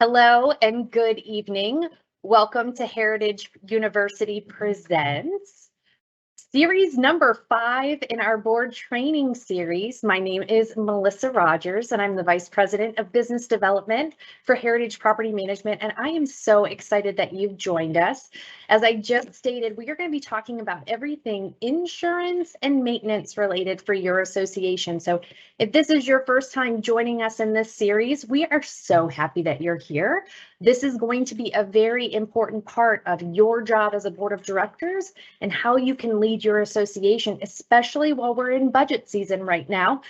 Hello and good evening. Welcome to Heritage University Presents series number 5 in our board training series. My name is Melissa Rogers, and I'm the Vice President of Business Development for Heritage Property Management, and I am so excited that you've joined us. As I just stated, we are going to be talking about everything insurance and maintenance related for your association. So if this is your first time joining us in this series, we are so happy that you're here. This is going to be a very important part of your job as a board of directors and how you can lead your association, especially while we're in budget season right now.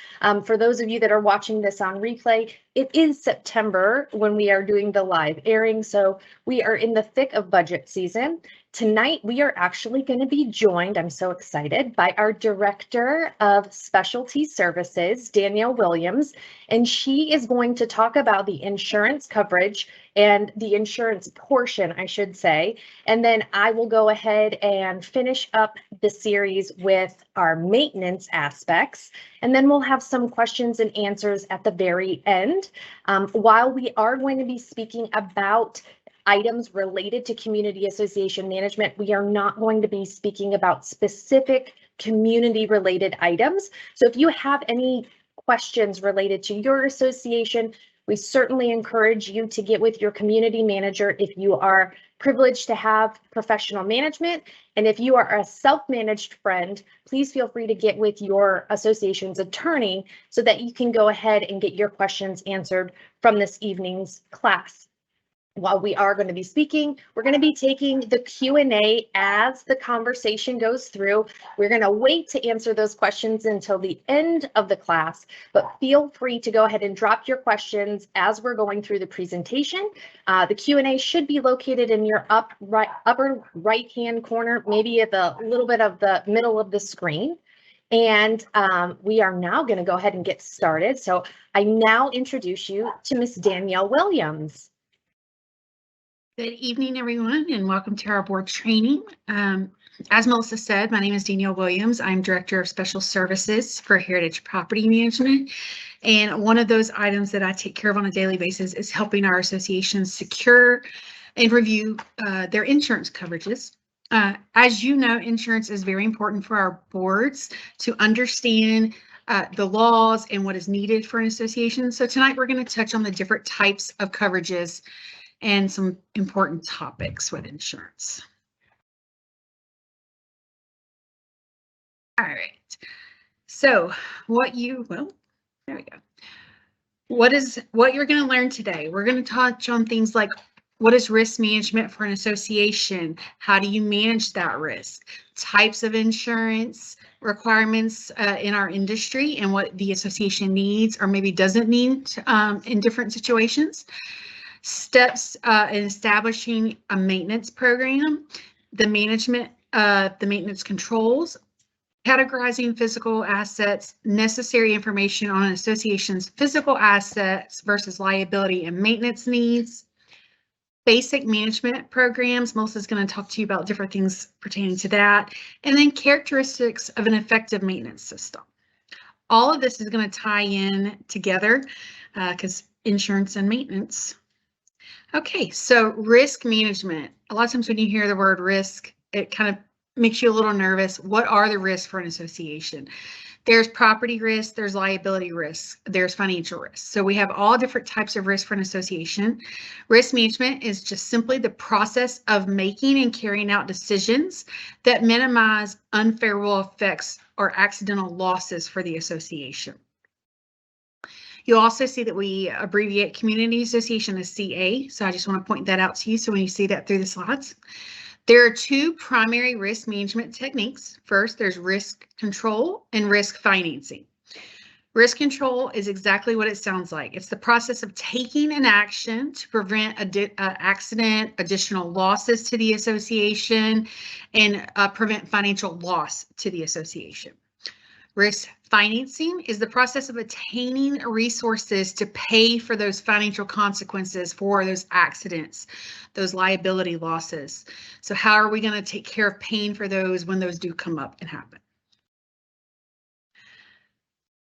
For those of you that are watching this on replay, it is September when we are doing the live airing, so we are in the thick of budget season. Tonight, we are actually going to be joined, I'm so excited, by our Director of Specialty Services, Danielle Williams, and she is going to talk about the insurance coverage and the insurance portion, I should say. And then I will go ahead and finish up the series with our maintenance aspects. And then we'll have some questions and answers at the very end. While we are going to be speaking about items related to community association management, we are not going to be speaking about specific community related items. So if you have any questions related to your association, we certainly encourage you to get with your community manager if you are privileged to have professional management. And if you are a self-managed friend, please feel free to get with your association's attorney so that you can go ahead and get your questions answered from this evening's class. While we are going to be speaking, we're going to be taking the Q&A as the conversation goes through. We're going to wait to answer those questions until the end of the class, but feel free to go ahead and drop your questions as we're going through the presentation. The Q&A should be located in your upper right-hand corner, maybe at the little bit of the middle of the screen. And we are now going to go ahead and get started. So I now introduce you to Miss Danielle Williams. Good evening, everyone, and welcome to our board training. As Melissa said, my name is Danielle Williams. I'm Director of Special Services for Heritage Property Management. And one of those items that I take care of on a daily basis is helping our associations secure and review their insurance coverages. As you know, insurance is very important for our boards to understand the laws and what is needed for an association. So tonight we're going to touch on the different types of coverages and some important topics with insurance. All right. So there we go. What you're going to learn today? We're going to touch on things like what is risk management for an association? How do you manage that risk? Types of insurance requirements in our industry and what the association needs or maybe doesn't need in different situations. Steps in establishing a maintenance program, the maintenance controls, categorizing physical assets, necessary information on an association's physical assets versus liability and maintenance needs, basic management programs. Melissa's going to talk to you about different things pertaining to that, and then characteristics of an effective maintenance system. All of this is going to tie in together because insurance and maintenance. Okay, so risk management. A lot of times when you hear the word risk, it kind of makes you a little nervous. What are the risks for an association? There's property risk, there's liability risk, there's financial risk. So we have all different types of risk for an association. Risk management is just simply the process of making and carrying out decisions that minimize unfavorable effects or accidental losses for the association. You'll also see that we abbreviate community association as CA. So I just want to point that out to you. So when you see that through the slides, there are two primary risk management techniques. First, there's risk control and risk financing. Risk control is exactly what it sounds like. It's the process of taking an action to prevent accident, additional losses to the association, and prevent financial loss to the association. Risk financing is the process of attaining resources to pay for those financial consequences for those accidents, those liability losses. So how are we going to take care of paying for those when those do come up and happen?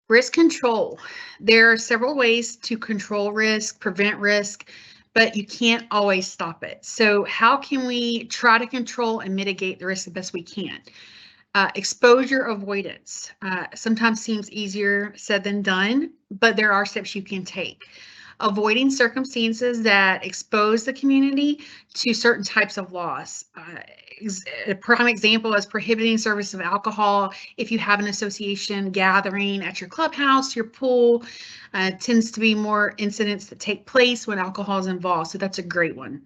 Risk control. There are several ways to control risk, prevent risk, but you can't always stop it. So how can we try to control and mitigate the risk the best we can? Exposure avoidance sometimes seems easier said than done, but there are steps you can take. Avoiding circumstances that expose the community to certain types of loss. A prime example is prohibiting service of alcohol. If you have an association gathering at your clubhouse, your pool, tends to be more incidents that take place when alcohol is involved. So that's a great one.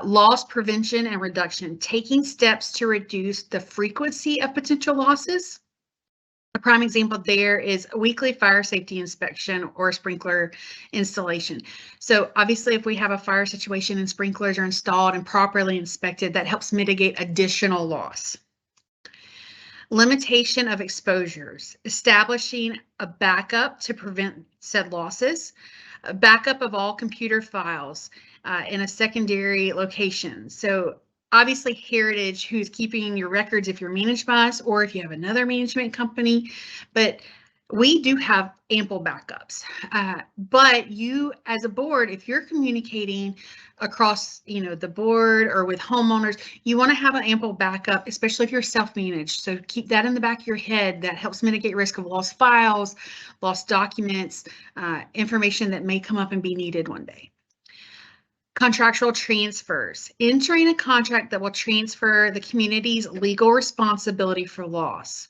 Loss prevention and reduction, taking steps to reduce the frequency of potential losses. A prime example there is a weekly fire safety inspection or sprinkler installation. So obviously, if we have a fire situation and sprinklers are installed and properly inspected, that helps mitigate additional loss. Limitation of exposures, establishing a backup to prevent said losses, a backup of all computer files in a secondary location. So obviously Heritage, who's keeping your records if you're managed by us or if you have another management company, but we do have ample backups. But you as a board, if you're communicating across, the board or with homeowners, you want to have an ample backup, especially if you're self-managed. So keep that in the back of your head. That helps mitigate risk of lost files, lost documents, information that may come up and be needed one day. Contractual transfers, entering a contract that will transfer the community's legal responsibility for loss.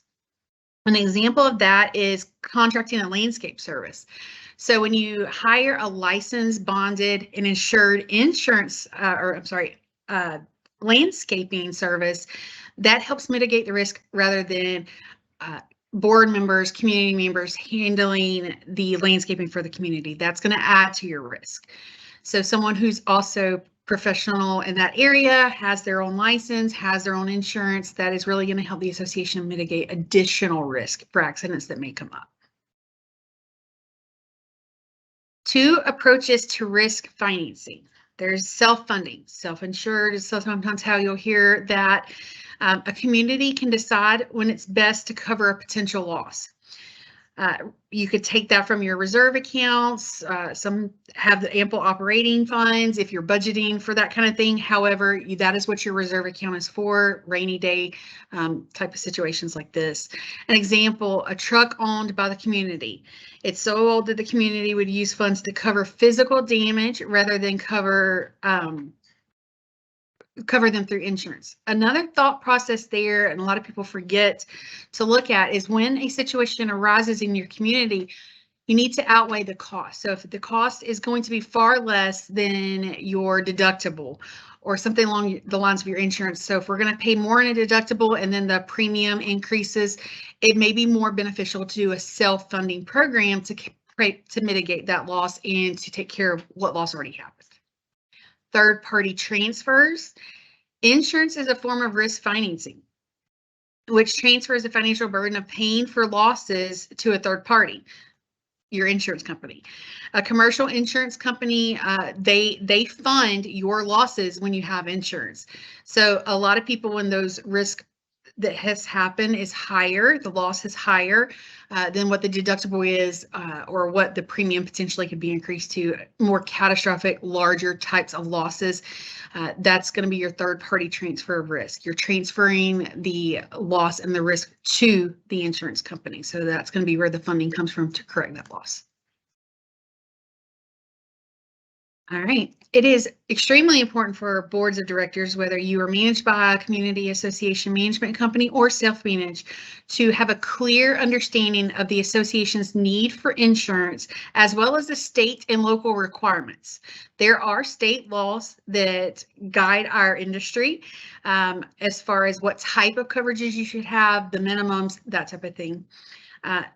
An example of that is contracting a landscape service. So when you hire a licensed, bonded, and insured landscaping service, that helps mitigate the risk rather than board members, community members handling the landscaping for the community. That's going to add to your risk. So someone who's also professional in that area, has their own license, has their own insurance, that is really going to help the association mitigate additional risk for accidents that may come up. 2 approaches to risk financing. There's self-funding. Self-insured is sometimes how you'll hear that. A community can decide when it's best to cover a potential loss. You could take that from your reserve accounts. Some have the ample operating funds if you're budgeting for that kind of thing. However, that is what your reserve account is for, rainy day type of situations like this. An example, a truck owned by the community. It's so old that the community would use funds to cover physical damage rather than cover them through insurance. Another thought process there, and a lot of people forget to look at, is when a situation arises in your community, you need to outweigh the cost. So if the cost is going to be far less than your deductible or something along the lines of your insurance. So if we're going to pay more in a deductible and then the premium increases, it may be more beneficial to do a self-funding program to mitigate that loss and to take care of what loss already happened. Third-party transfers. Insurance is a form of risk financing, which transfers the financial burden of paying for losses to a third party, your insurance company. A commercial insurance company, they fund your losses when you have insurance. So a lot of people, when those risks that has happened is higher, the loss is higher than what the deductible is or what the premium potentially could be increased to, more catastrophic, larger types of losses. That's going to be your third party transfer of risk. You're transferring the loss and the risk to the insurance company. So that's going to be where the funding comes from to correct that loss. All right. It is extremely important for boards of directors, whether you are managed by a community association management company or self-managed, to have a clear understanding of the association's need for insurance, as well as the state and local requirements. There are state laws that guide our industry as far as what type of coverages you should have, the minimums, that type of thing.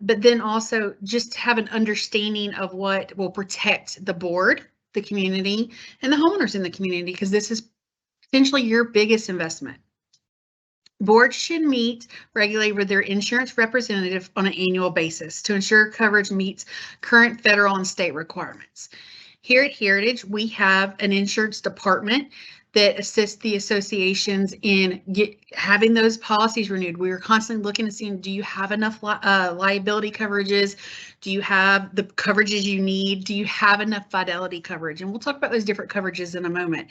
But then also just have an understanding of what will protect the board, the community, and the homeowners in the community, because this is potentially your biggest investment. Boards should meet regularly with their insurance representative on an annual basis to ensure coverage meets current federal and state requirements. Here at Heritage, we have an insurance department that assist the associations in having those policies renewed. We are constantly looking to see, do you have enough liability coverages? Do you have the coverages you need? Do you have enough fidelity coverage? And we'll talk about those different coverages in a moment.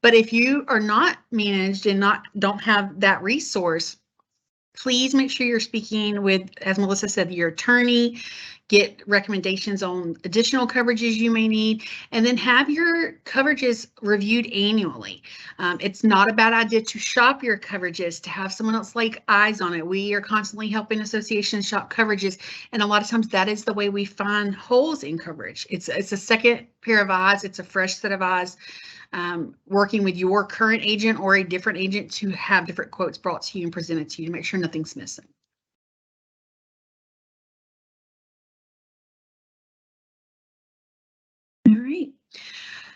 But if you are not managed and don't have that resource, please make sure you're speaking with, as Melissa said, your attorney, get recommendations on additional coverages you may need, and then have your coverages reviewed annually. It's not a bad idea to shop your coverages, to have someone else like eyes on it. We are constantly helping associations shop coverages, and a lot of times that is the way we find holes in coverage. It's a second pair of eyes. It's a fresh set of eyes. Working with your current agent or a different agent to have different quotes brought to you and presented to you to make sure nothing's missing. All right.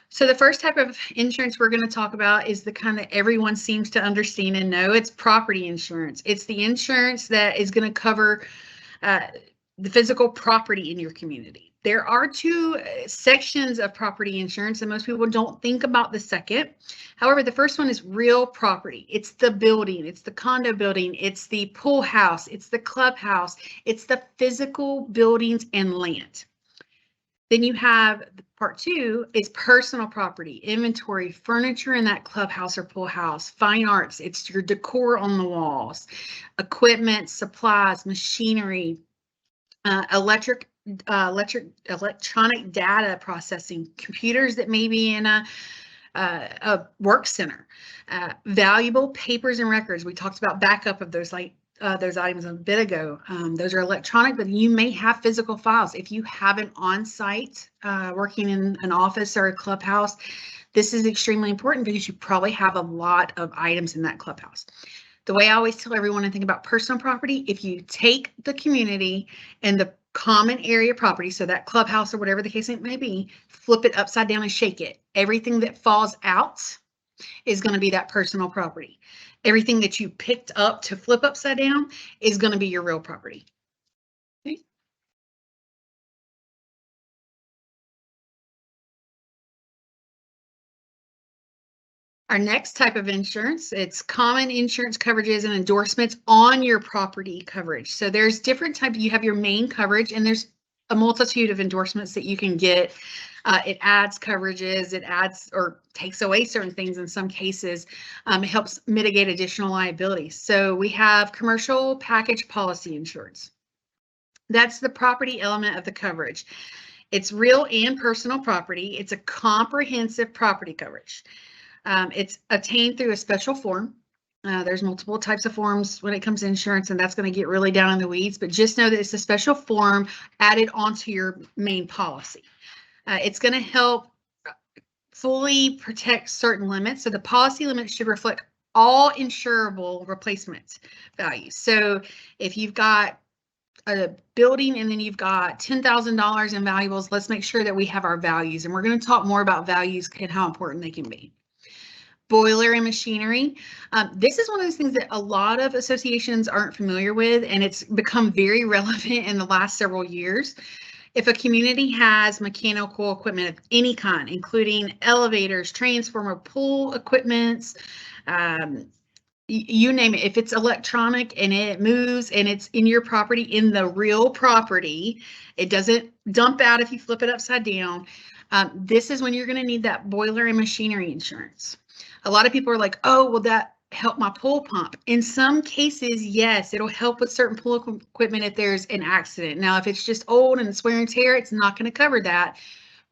So the first type of insurance we're going to talk about is the kind that everyone seems to understand and know. It's property insurance. It's the insurance that is going to cover the physical property in your community. There are two sections of property insurance, and most people don't think about the second. However, the first one is real property. It's the building, it's the condo building, it's the pool house, it's the clubhouse, it's the physical buildings and land. Then you have part two is personal property, inventory, furniture in that clubhouse or pool house, fine arts, it's your decor on the walls, equipment, supplies, machinery, electronic data processing, computers that may be in a work center, valuable papers and records. We talked about backup of those items a bit ago. Those are electronic, but you may have physical files. If you have an on-site working in an office or a clubhouse, this is extremely important because you probably have a lot of items in that clubhouse. The way I always tell everyone to think about personal property, if you take the community and the common area property, so that clubhouse or whatever the case it may be, flip it upside down and shake it. Everything that falls out is going to be that personal property. Everything that you picked up to flip upside down is going to be your real property. Okay. Our next type of insurance, it's common insurance coverages and endorsements on your property coverage. So there's different types. You have your main coverage, and there's a multitude of endorsements that you can get. It adds coverages, it adds or takes away certain things in some cases. It helps mitigate additional liability. So we have commercial package policy insurance. That's the property element of the coverage. It's real and personal property. It's a comprehensive property coverage. It's obtained through a special form. There's multiple types of forms when it comes to insurance, and that's going to get really down in the weeds, but just know that it's a special form added onto your main policy. It's going to help fully protect certain limits. So the policy limits should reflect all insurable replacement values. So if you've got a building and then you've got $10,000 in valuables, let's make sure that we have our values. And we're going to talk more about values and how important they can be. Boiler and machinery. This is one of those things that a lot of associations aren't familiar with, and it's become very relevant in the last several years. If a community has mechanical equipment of any kind, including elevators, transformer, pool equipments, you name it, if it's electronic and it moves and it's in your property, in the real property, it doesn't dump out if you flip it upside down. This is when you're going to need that boiler and machinery insurance. A lot of people are like, oh, will that help my pool pump? In some cases, yes, it'll help with certain pool equipment if there's an accident. Now, if it's just old and it's wear and tear, it's not going to cover that.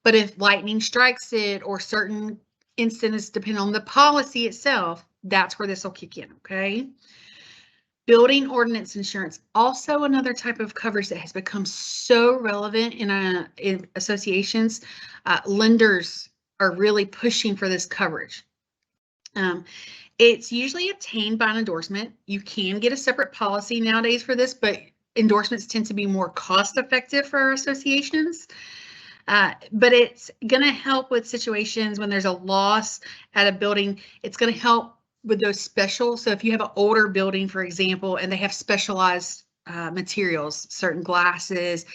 But if lightning strikes it or certain incidents depend on the policy itself, that's where this will kick in, okay? Building ordinance insurance, also another type of coverage that has become so relevant in associations. Lenders are really pushing for this coverage. It's usually obtained by an endorsement. You can get a separate policy nowadays for this, but endorsements tend to be more cost effective for our associations. But it's going to help with situations when there's a loss at a building. It's going to help with those special. So if you have an older building, for example, and they have specialized materials, certain glasses.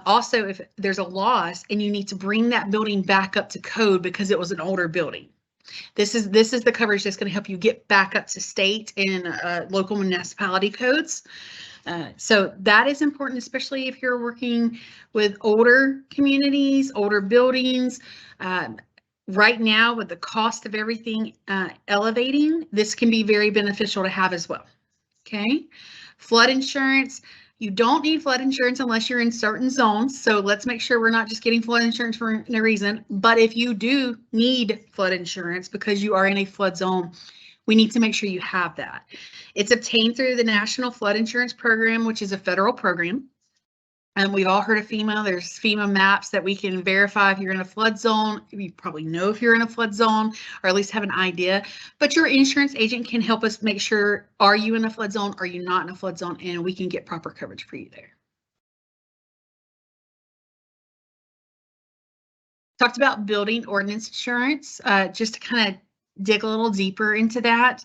Also, if there's a loss and you need to bring that building back up to code because it was an older building. This is the coverage that's going to help you get back up to state and local municipality codes. So that is important, especially if you're working with older communities, older buildings. Right now, with the cost of everything elevating, this can be very beneficial to have as well. Okay, flood insurance. You don't need flood insurance unless you're in certain zones. So let's make sure we're not just getting flood insurance for no reason. But if you do need flood insurance because you are in a flood zone, we need to make sure you have that. It's obtained through the National Flood Insurance Program, which is a federal program. And we've all heard of FEMA. There's FEMA maps that we can verify if you're in a flood zone. You probably know if you're in a flood zone, or at least have an idea. But your insurance agent can help us make sure, are you in a flood zone? Are you not in a flood zone? And we can get proper coverage for you there. Talked about building ordinance insurance, just to kind of dig a little deeper into that.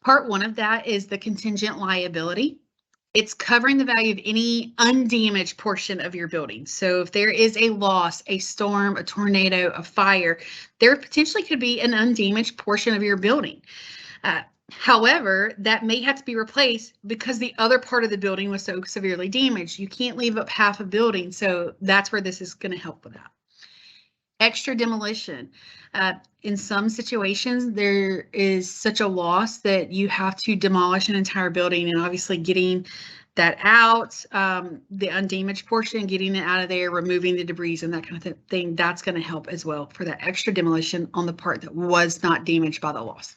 Part one of that is the contingent liability. It's covering the value of any undamaged portion of your building. So if there is a loss, a storm, a tornado, a fire, there potentially could be an undamaged portion of your building. However, that may have to be replaced because the other part of the building was so severely damaged. You can't leave up half a building. So that's where this is going to help with that. Extra demolition. In some situations, there is such a loss that you have to demolish an entire building, and obviously getting that out, the undamaged portion, getting it out of there, removing the debris and that kind of thing, that's going to help as well for that extra demolition on the part that was not damaged by the loss.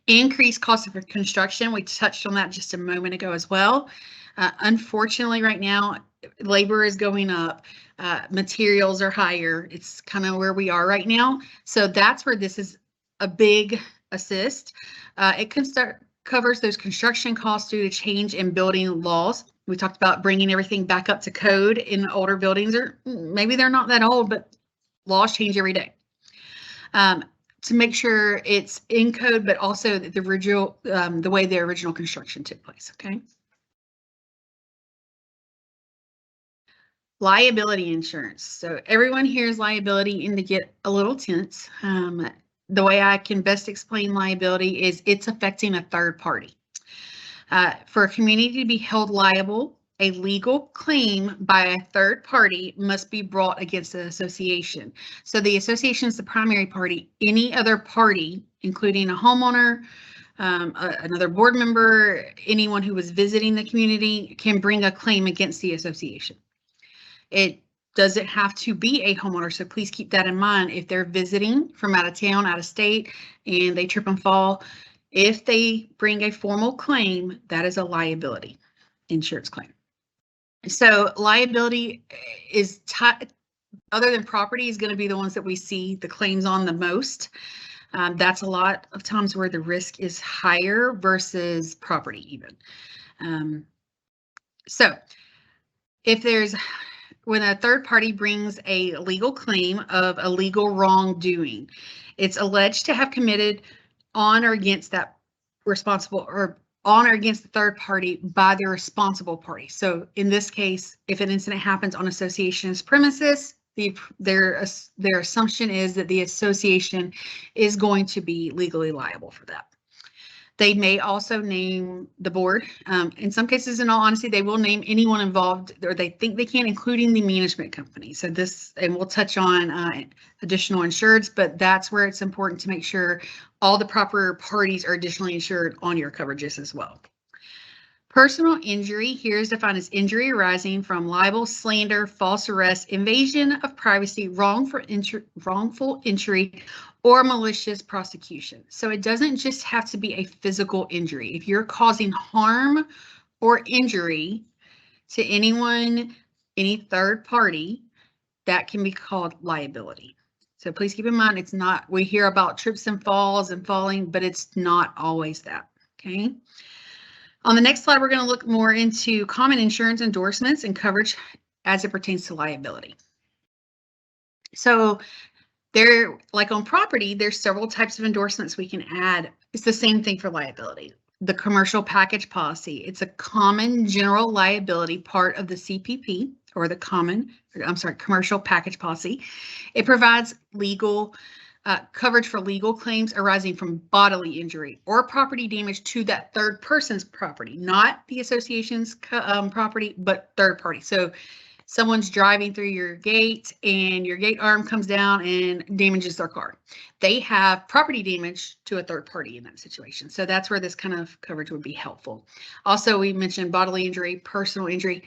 Increased cost of construction. We touched on that just a moment ago as well. Unfortunately, right now, labor is going up. Materials are higher. It's kind of where we are right now. So that's where this is a big assist. It covers those construction costs due to change in building laws. We talked about bringing everything back up to code in older buildings, or maybe they're not that old, but laws change every day. To make sure it's in code, but also the original, the way the original construction took place. Okay. Liability insurance. So everyone hears liability and they get a little tense. The way I can best explain liability is it's affecting a third party. For a community to be held liable, a legal claim by a third party must be brought against the association. So the association is the primary party. Any other party, including a homeowner, another board member, anyone who was visiting the community, can bring a claim against the association. It doesn't have to be a homeowner, so please keep that in mind. If they're visiting from out of town, out of state, and they trip and fall, if they bring a formal claim, that is a liability insurance claim. So liability is, other than property, is going to be the ones that we see the claims on the most. That's a lot of times where the risk is higher versus property even. So if there's, when a third party brings a legal claim of a legal wrongdoing, it's alleged to have committed on or against that responsible, or on or against the third party by the responsible party. So in this case, if an incident happens on association's premises, their assumption is that the association is going to be legally liable for that. They may also name the board. In some cases, in all honesty, they will name anyone involved, or they think they can, including the management company. So this, and we'll touch on additional insureds, but that's where it's important to make sure all the proper parties are additionally insured on your coverages as well. Personal injury here is defined as injury arising from libel, slander, false arrest, invasion of privacy, wrongful injury, or malicious prosecution. So it doesn't just have to be a physical injury. If you're causing harm or injury to anyone, any third party, that can be called liability. So please keep in mind, it's not, we hear about trips and falls and falling, but it's not always that, okay? On the next slide, we're going to look more into common insurance endorsements and coverage as it pertains to liability. So there, like on property, there's several types of endorsements we can add. It's the same thing for liability. The commercial package policy, it's a common general liability part of the CPP, or the commercial package policy. It provides legal coverage for legal claims arising from bodily injury or property damage to that third person's property, not the association's property, but third party. So someone's driving through your gate and your gate arm comes down and damages their car. They have property damage to a third party in that situation. So that's where this kind of coverage would be helpful. Also, we mentioned bodily injury, personal injury.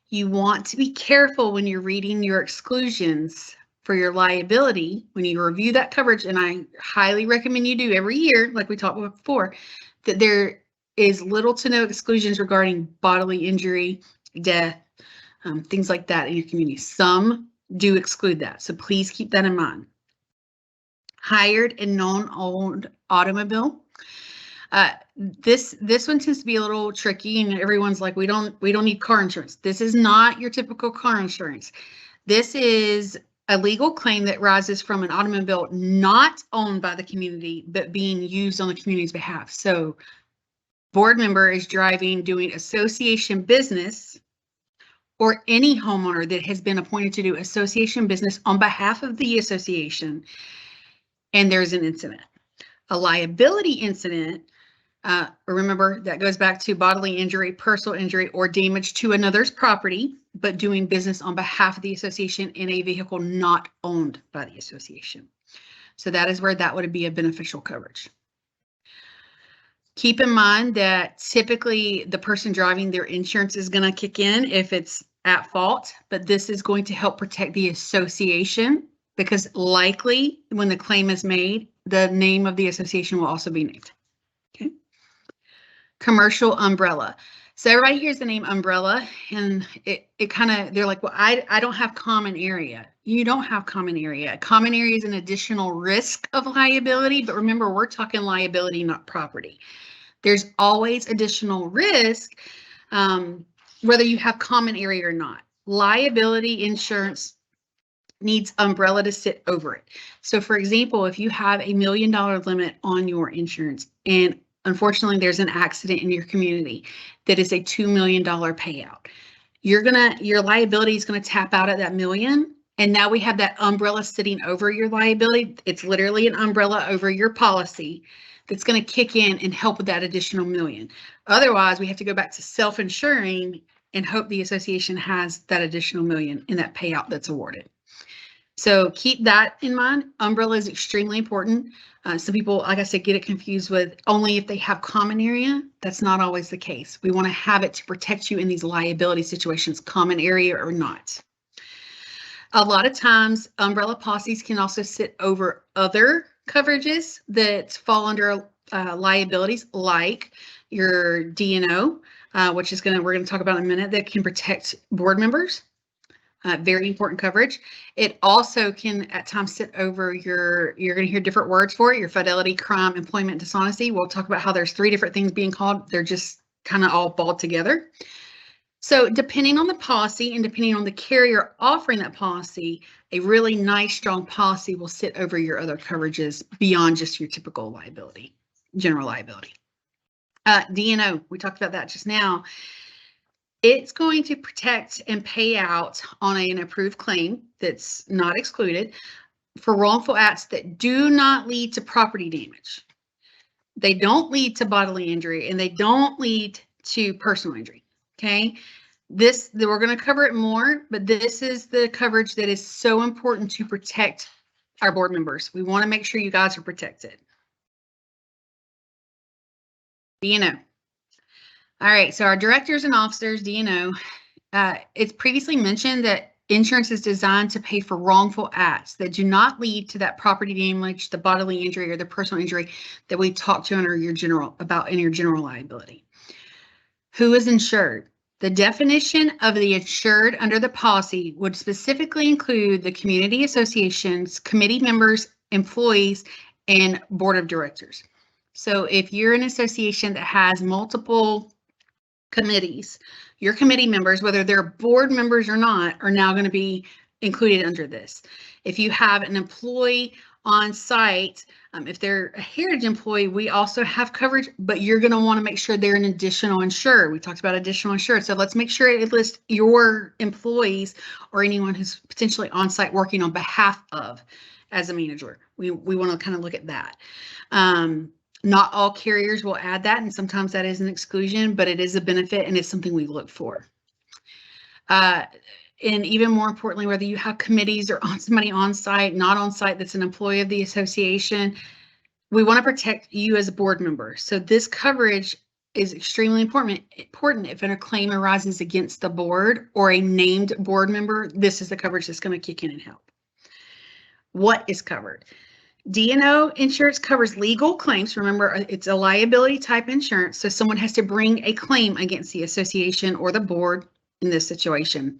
You want to be careful when you're reading your exclusions for your liability, when you review that coverage, and I highly recommend you do every year, like we talked about before, that there is little to no exclusions regarding bodily injury, death, things like that in your community. Some do exclude that, so please keep that in mind. Hired and non-owned automobile. This one tends to be a little tricky, and everyone's like, we don't need car insurance. This is not your typical car insurance. This is a legal claim that rises from an automobile not owned by the community, but being used on the community's behalf. So board member is driving, doing association business, or any homeowner that has been appointed to do association business on behalf of the association, and there's an incident. A liability incident, remember, that goes back to bodily injury, personal injury, or damage to another's property, but doing business on behalf of the association in a vehicle not owned by the association. So that is where that would be a beneficial coverage. Keep in mind that typically the person driving, their insurance is going to kick in if it's at fault, but this is going to help protect the association, because likely when the claim is made, the name of the association will also be named. Okay. Commercial umbrella. So everybody hears the name umbrella and it kind of, they're like, well, I don't have common area. You don't have common area. Common area is an additional risk of liability, but remember, we're talking liability, not property. There's always additional risk, whether you have common area or not. Liability insurance needs umbrella to sit over it. So for example, if you have $1 million limit on your insurance and unfortunately there's an accident in your community that is a $2 million payout, your liability is going to tap out at that million. And now we have that umbrella sitting over your liability. It's literally an umbrella over your policy that's going to kick in and help with that additional million. Otherwise, we have to go back to self-insuring and hope the association has that additional million in that payout that's awarded. So keep that in mind. Umbrella is extremely important. Some people, like I said, get it confused with only if they have common area. That's not always the case. We want to have it to protect you in these liability situations, common area or not. A lot of times, umbrella policies can also sit over other coverages that fall under liabilities, like your D&O, which is we're going to talk about in a minute, that can protect board members. Very important coverage. It also can at times sit over you're going to hear different words for it, your fidelity, crime, employment, dishonesty. We'll talk about how there's 3 different things being called. They're just kind of all balled together. So depending on the policy and depending on the carrier offering that policy, a really nice, strong policy will sit over your other coverages beyond just your typical liability, general liability. D&O, we talked about that just now. It's going to protect and pay out on an approved claim that's not excluded for wrongful acts that do not lead to property damage. They don't lead to bodily injury and they don't lead to personal injury. Okay, we're going to cover it more, but this is the coverage that is so important to protect our board members. We want to make sure you guys are protected. D&O. All right, so our directors and officers, D&O, it's previously mentioned that insurance is designed to pay for wrongful acts that do not lead to that property damage, the bodily injury, or the personal injury that we talked to in your general liability. Who is insured? The definition of the insured under the policy would specifically include the community associations, committee members, employees, and board of directors. So if you're an association that has multiple committees, your committee members, whether they're board members or not, are now going to be included under this. If you have an employee on site, if they're a heritage employee, we also have coverage, but you're going to want to make sure they're an additional insured. We talked about additional insured. So let's make sure it lists your employees or anyone who's potentially on site working on behalf of as a manager. We want to kind of look at that. Not all carriers will add that, and sometimes that is an exclusion, but it is a benefit and it's something we look for. And even more importantly, whether you have committees or somebody on site, not on site, that's an employee of the association, we want to protect you as a board member. So this coverage is extremely important if a claim arises against the board or a named board member. This is the coverage that's going to kick in and help. What is covered? D&O insurance covers legal claims. Remember, it's a liability type insurance, so someone has to bring a claim against the association or the board in this situation,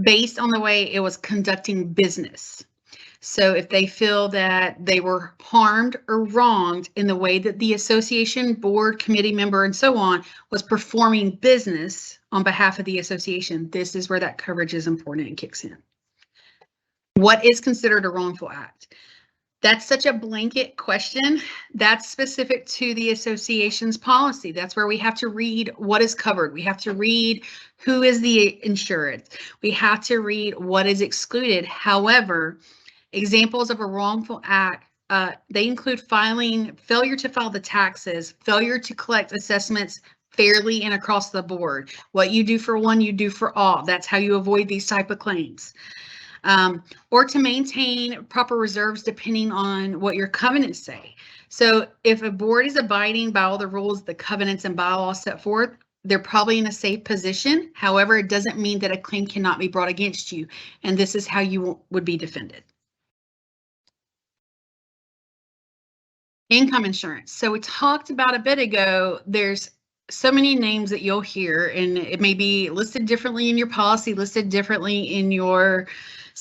based on the way it was conducting business. So if they feel that they were harmed or wronged in the way that the association, board, committee member, and so on was performing business on behalf of the association, this is where that coverage is important and kicks in. What is considered a wrongful act? That's such a blanket question. That's specific to the association's policy. That's where we have to read what is covered. We have to read who is the insurance. We have to read what is excluded. However, examples of a wrongful act, they include failure to file the taxes, failure to collect assessments fairly and across the board. What you do for one, you do for all. That's how you avoid these type of claims. Or to maintain proper reserves depending on what your covenants say. So if a board is abiding by all the rules, the covenants and bylaws set forth, they're probably in a safe position. However, it doesn't mean that a claim cannot be brought against you. And this is how you would be defended. Income insurance. So we talked about a bit ago, there's so many names that you'll hear, and it may be listed differently in your policy, listed differently in your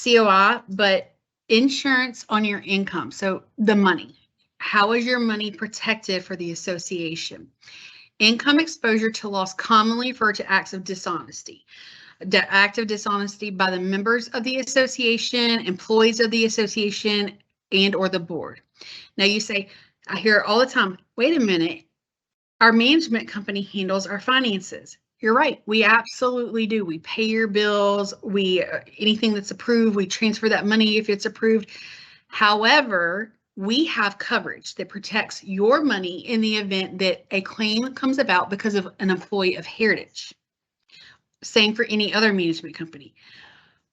COI, but insurance on your income. So the money, how is your money protected for the association? Income exposure to loss commonly referred to acts of dishonesty. The act of dishonesty by the members of the association, employees of the association, and or the board. Now you say, I hear it all the time, wait a minute, our management company handles our finances. You're right, we absolutely do. We pay your bills, anything that's approved, we transfer that money if it's approved. However, we have coverage that protects your money in the event that a claim comes about because of an employee of Heritage. Same for any other management company.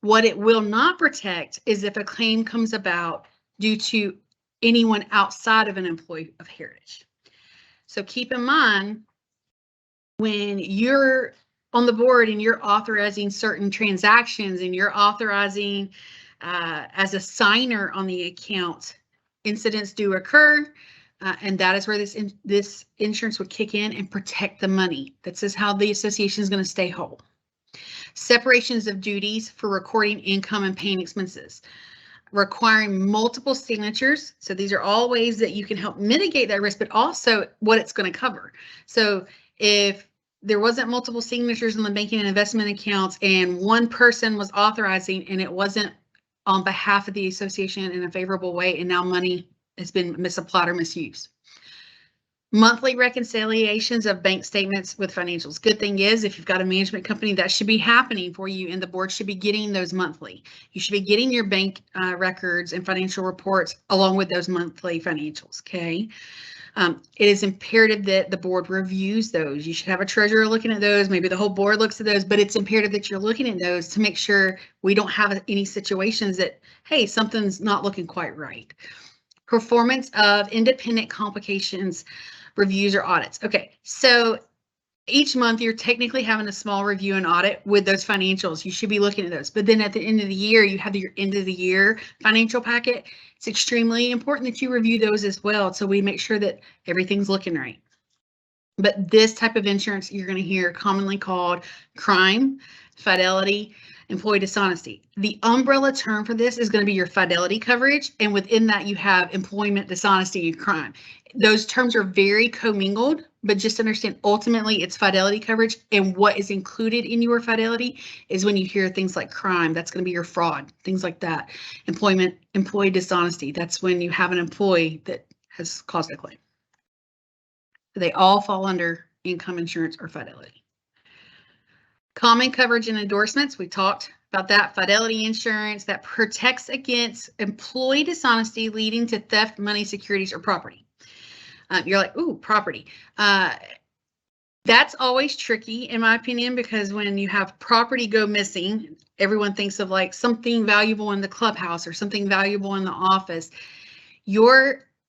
What it will not protect is if a claim comes about due to anyone outside of an employee of Heritage. So keep in mind, when you're on the board and you're authorizing certain transactions and you're authorizing as a signer on the account, incidents do occur, and that is where this insurance would kick in and protect the money. This is how the association is going to stay whole. Separations of duties for recording income and paying expenses. Requiring multiple signatures. So these are all ways that you can help mitigate that risk, but also what it's going to cover. So if there wasn't multiple signatures on the banking and investment accounts and one person was authorizing and it wasn't on behalf of the association in a favorable way, and now money has been misapplied or misused. Monthly reconciliations of bank statements with financials. Good thing is, if you've got a management company, that should be happening for you, and the board should be getting those monthly. You should be getting your bank records and financial reports along with those monthly financials, okay? It is imperative that the board reviews those. You should have a treasurer looking at those. Maybe the whole board looks at those, but it's imperative that you're looking at those to make sure we don't have any situations that, hey, something's not looking quite right. Performance of independent complications, reviews or audits. Okay, so each month you're technically having a small review and audit with those financials. You should be looking at those. But then at the end of the year, you have your end of the year financial packet. It's extremely important that you review those as well, so we make sure that everything's looking right. But this type of insurance you're going to hear commonly called crime, fidelity, employee dishonesty. The umbrella term for this is going to be your fidelity coverage, and within that you have employment dishonesty and crime. Those terms are very commingled, but just understand ultimately it's fidelity coverage, and what is included in your fidelity is when you hear things like crime, that's going to be your fraud, things like that. Employee dishonesty, that's when you have an employee that has caused a claim. They all fall under income insurance or fidelity. Common coverage and endorsements, we talked about that. Fidelity Insurance, that protects against employee dishonesty leading to theft, money, securities, or property. You're like, ooh, property. That's always tricky, in my opinion, because when you have property go missing, everyone thinks of like something valuable in the clubhouse or something valuable in the office.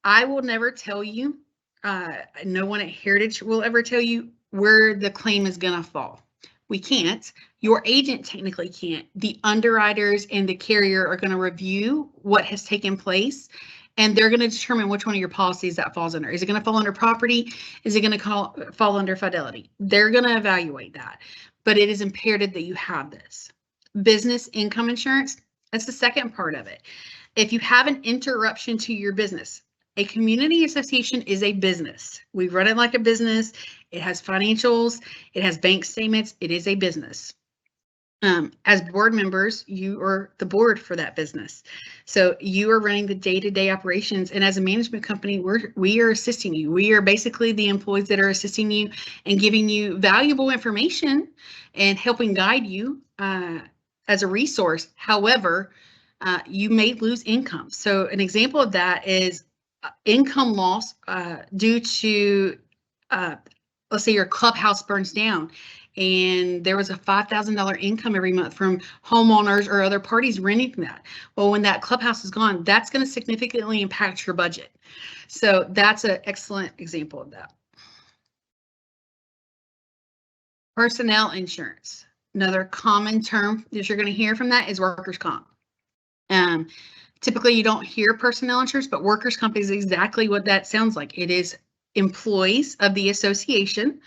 I will never tell you, no one at Heritage will ever tell you where the claim is going to fall. We can't. Your agent technically can't. The underwriters and the carrier are going to review what has taken place, and they're going to determine which one of your policies that falls under. Is it going to fall under property? Is it going to fall under fidelity? They're going to evaluate that, but it is imperative that you have this. Business income insurance, that's the second part of it. If you have an interruption to your business, a community association is a business. We run it like a business. It has financials. It has bank statements. It is a business. As board members, you are the board for that business. So you are running the day-to-day operations. And as a management company, we are assisting you. We are basically the employees that are assisting you and giving you valuable information and helping guide you as a resource. However, you may lose income. So an example of that is income loss due to, let's say your clubhouse burns down and there was a $5,000 income every month from homeowners or other parties renting that. Well, when that clubhouse is gone, that's going to significantly impact your budget. So that's an excellent example of that. Personnel insurance. Another common term that you're going to hear from that is workers' comp. Typically, you don't hear personnel insurance, but workers' comp is exactly what that sounds like. It is employees of the association.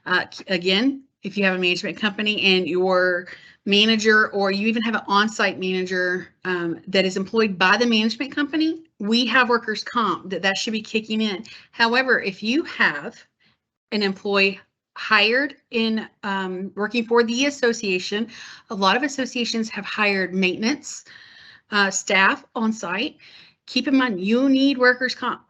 Again, if you have a management company and your manager, or you even have an on-site manager that is employed by the management company, we have workers' comp that should be kicking in. However, if you have an employee hired in working for the association, a lot of associations have hired maintenance staff on site. Keep in mind, you need workers' comp.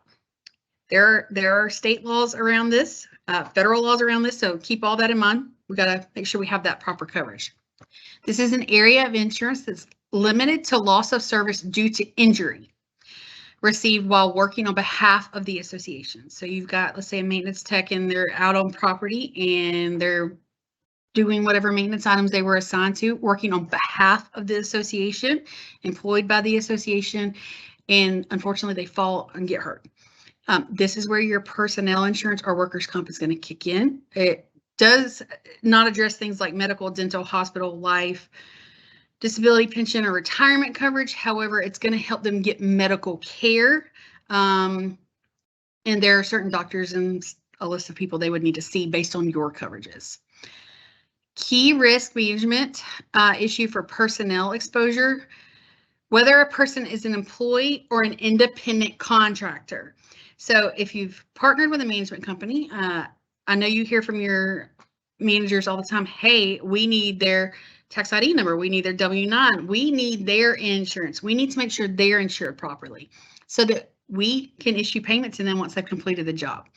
There are state laws around this, federal laws around this, so keep all that in mind. We got to make sure we have that proper coverage. This is an area of insurance that's limited to loss of service due to injury received while working on behalf of the association. So you've got, let's say, a maintenance tech and they're out on property and they're doing whatever maintenance items they were assigned to, working on behalf of the association, employed by the association, and unfortunately they fall and get hurt. This is where your personnel insurance or workers' comp is going to kick in. It does not address things like medical, dental, hospital, life, disability, pension, or retirement coverage. However, it's going to help them get medical care. And there are certain doctors and a list of people they would need to see based on your coverages. Key risk management issue for personnel exposure, whether a person is an employee or an independent contractor. So if you've partnered with a management company, I know you hear from your managers all the time, hey, we need their tax ID number, we need their W-9, we need their insurance. We need to make sure they're insured properly so that we can issue payments to them once they've completed the job.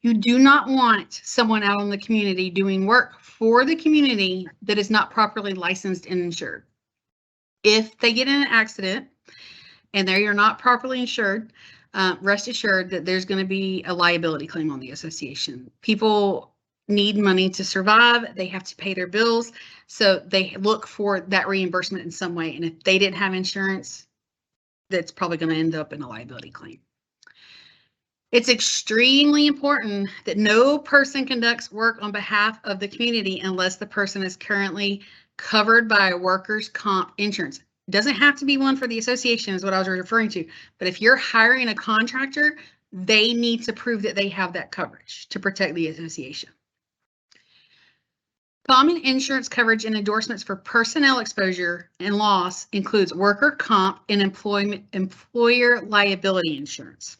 You do not want someone out in the community doing work for the community that is not properly licensed and insured. If they get in an accident and they are not properly insured, rest assured that there's going to be a liability claim on the association. People need money to survive. They have to pay their bills. So they look for that reimbursement in some way. And if they didn't have insurance, that's probably going to end up in a liability claim. It's extremely important that no person conducts work on behalf of the community unless the person is currently covered by a workers' comp insurance. It doesn't have to be one for the association is what I was referring to. But if you're hiring a contractor, they need to prove that they have that coverage to protect the association. Common insurance coverage and endorsements for personnel exposure and loss includes worker comp and employer liability insurance.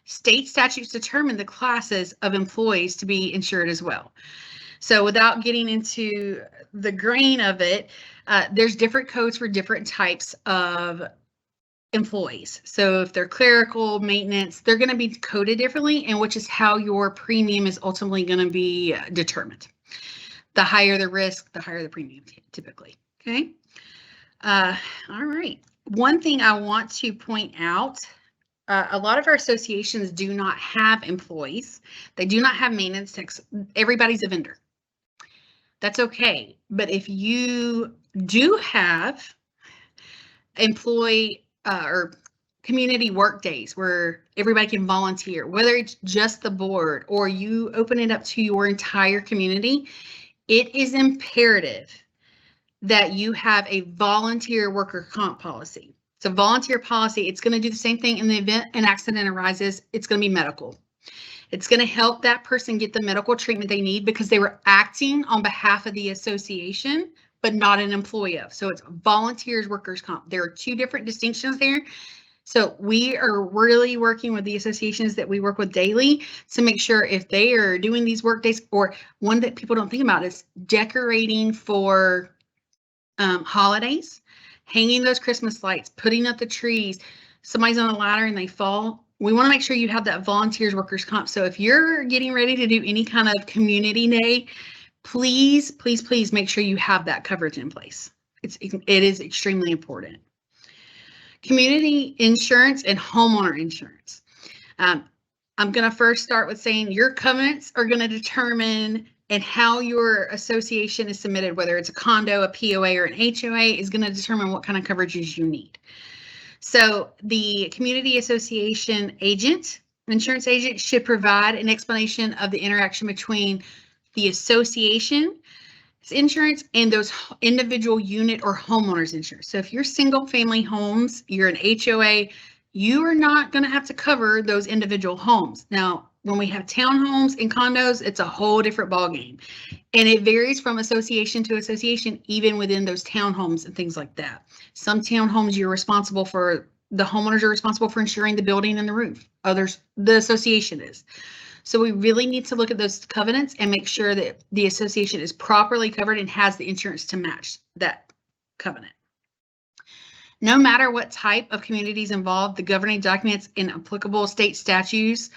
State statutes determine the classes of employees to be insured as well. So without getting into the grain of it, there's different codes for different types of employees. So if they're clerical, maintenance, they're going to be coded differently, and which is how your premium is ultimately going to be determined. The higher the risk, the higher the premium typically. Okay. All right. One thing I want to point out, a lot of our associations do not have employees. They do not have maintenance techs. Everybody's a vendor. That's okay. But if you do have employee or community work days where everybody can volunteer, whether it's just the board or you open it up to your entire community, it is imperative that you have a volunteer worker comp policy. It's a volunteer policy. It's going to do the same thing in the event an accident arises. It's going to be medical. It's going to help that person get the medical treatment they need because they were acting on behalf of the association, but not an employee of. So it's volunteers workers comp. There are two different distinctions there. So we are really working with the associations that we work with daily to make sure if they are doing these work days, or one that people don't think about is decorating for holidays, hanging those Christmas lights, putting up the trees, somebody's on a ladder and they fall. We want to make sure you have that volunteers workers comp. So if you're getting ready to do any kind of community day, please, please, please make sure you have that coverage in place. It is extremely important. Community insurance and homeowner insurance. I'm going to first start with saying your covenants are going to determine and how your association is submitted, whether it's a condo, a POA, or an HOA, is going to determine what kind of coverages you need. So the community association agent, insurance agent, should provide an explanation of the interaction between the association insurance and those individual unit or homeowners insurance. So if you're single family homes, you're an HOA, you are not going to have to cover those individual homes. Now, when we have townhomes and condos, it's a whole different ballgame. And it varies from association to association, even within those townhomes and things like that. Some townhomes, you're responsible for, the homeowners are responsible for insuring the building and the roof. Others, the association is. So we really need to look at those covenants and make sure that the association is properly covered and has the insurance to match that covenant. No matter what type of communities involved, the governing documents and applicable state statutes,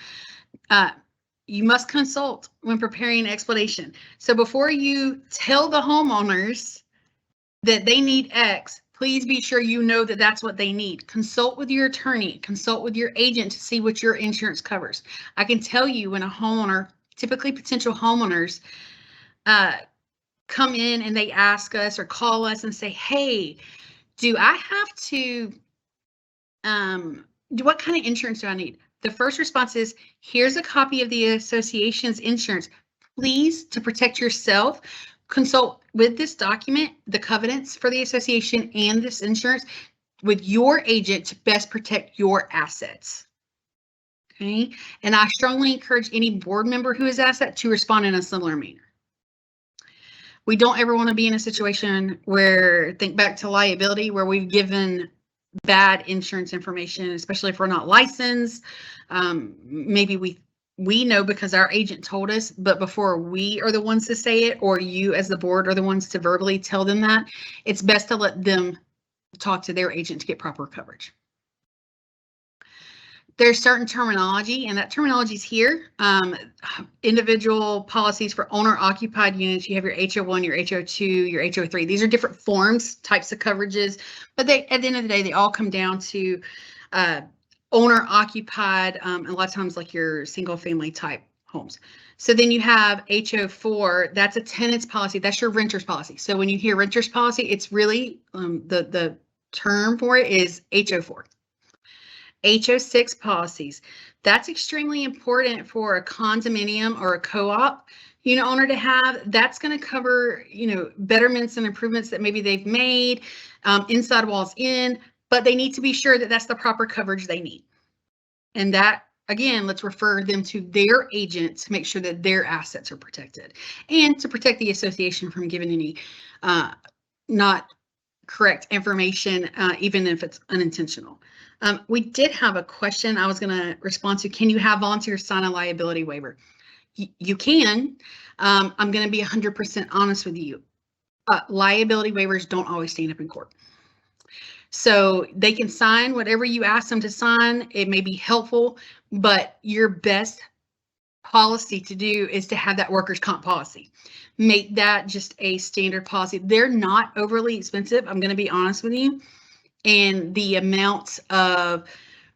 you must consult when preparing an explanation. So before you tell the homeowners that they need X, please be sure you know that that's what they need. Consult with your attorney, consult with your agent to see what your insurance covers. I can tell you when a homeowner, typically potential homeowners, come in and they ask us or call us and say, hey, do I have to, what kind of insurance do I need? The first response is, here's a copy of the association's insurance. Please, to protect yourself, consult with this document, the covenants for the association and this insurance with your agent to best protect your assets. Okay, and I strongly encourage any board member who is asset to respond in a similar manner. We don't ever want to be in a situation where, think back to liability, where we've given bad insurance information, especially if we're not licensed. Maybe we know because our agent told us, but before we are the ones to say it, or you as the board are the ones to verbally tell them that, it's best to let them talk to their agent to get proper coverage. There's certain terminology, and that terminology is here. Individual policies for owner-occupied units. You have your HO1, your HO2, your HO3. These are different forms, types of coverages, but they, at the end of the day, they all come down to owner-occupied, a lot of times like your single-family type homes. So then you have HO4. That's a tenant's policy. That's your renter's policy. So when you hear renter's policy, it's really the term for it is HO4. HO6 policies. That's extremely important for a condominium or a co-op unit owner to have. That's going to cover, betterments and improvements that maybe they've made, inside walls in, but they need to be sure that that's the proper coverage they need. And that, again, let's refer them to their agent to make sure that their assets are protected and to protect the association from giving any not correct information, even if it's unintentional. We did have a question I was going to respond to. Can you have volunteers sign a liability waiver? You can. I'm going to be 100% honest with you. Liability waivers don't always stand up in court. So they can sign whatever you ask them to sign. It may be helpful, but your best policy to do is to have that workers' comp policy. make that just a standard policy. They're not overly expensive, I'm going to be honest with you. And the amounts of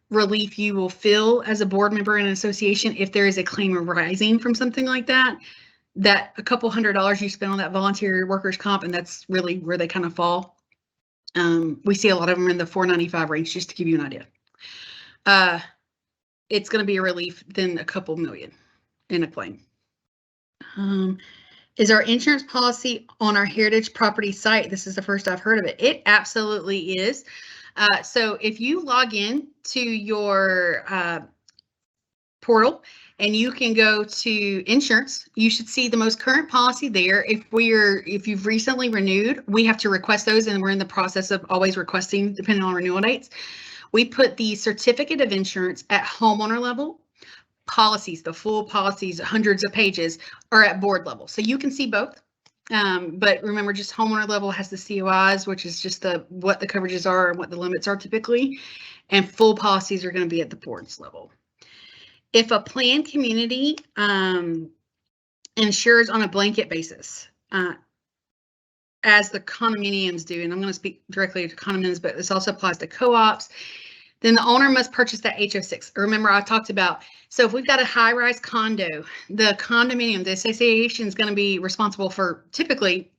relief you will feel as a board member in an association if there is a claim arising from something like that, that a couple $100 you spend on that volunteer workers' comp, and that's really where they kind of fall. We see a lot of them in the $495 range, just to give you an idea. It's going to be a relief than a couple million in a claim. Is our insurance policy on our heritage property site? This is the first I've heard of it. It absolutely is. So if you log in to your portal and you can go to insurance, you should see the most current policy there. If you've recently renewed, we have to request those, and we're in the process of always requesting depending on renewal dates. We put the certificate of insurance at homeowner level. Policies, the full policies, hundreds of pages, are at board level. So you can see both. But remember, just homeowner level has the COIs, which is just what the coverages are and what the limits are typically. And full policies are going to be at the board's level. If a planned community insures on a blanket basis, as the condominiums do, and I'm going to speak directly to condominiums, but this also applies to co-ops, then the owner must purchase that HO6. Remember, I talked about, so if we've got a high-rise condo, the condominium, the association is going to be responsible for typically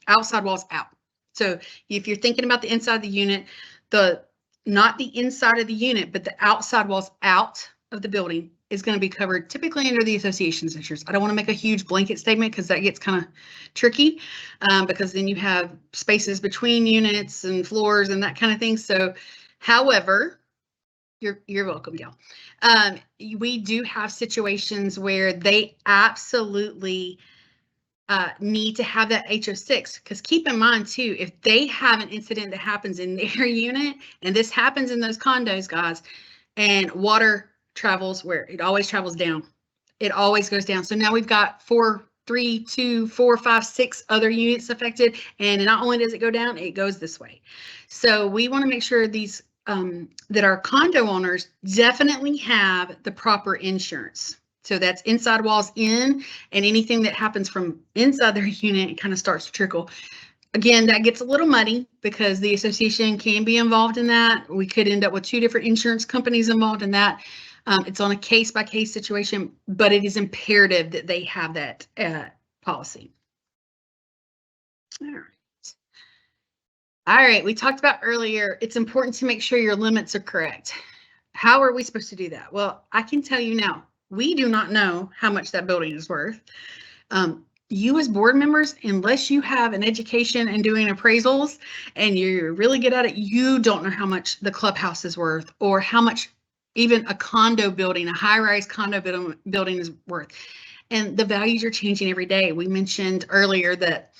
outside walls out. So if you're thinking about the inside of the unit, not the inside of the unit, but the outside walls out of the building is going to be covered typically under the association's insurance. I don't want to make a huge blanket statement because that gets kind of tricky, because then you have spaces between units and floors and that kind of thing. So, however, you're welcome, Gail. We do have situations where they absolutely need to have that HO6, because keep in mind too, if they have an incident that happens in their unit, and this happens in those condos, guys, and water travels where it always travels down. It always goes down. So now we've got 3, 2, 4, 5, 6 other units affected. And not only does it go down, it goes this way. So we want to make sure these that our condo owners definitely have the proper insurance. So that's inside walls in, and anything that happens from inside their unit, it kind of starts to trickle. Again, that gets a little muddy because the association can be involved in that. We could end up with 2 different insurance companies involved in that. It's on a case-by-case situation, but it is imperative that they have that policy. All right, we talked about earlier, it's important to make sure your limits are correct. How are we supposed to do that? Well, I can tell you now, we do not know how much that building is worth. You as board members, unless you have an education in doing appraisals and you're really good at it, you don't know how much the clubhouse is worth, or how much even a condo building, a high-rise condo building is worth. And the values are changing every day. We mentioned earlier that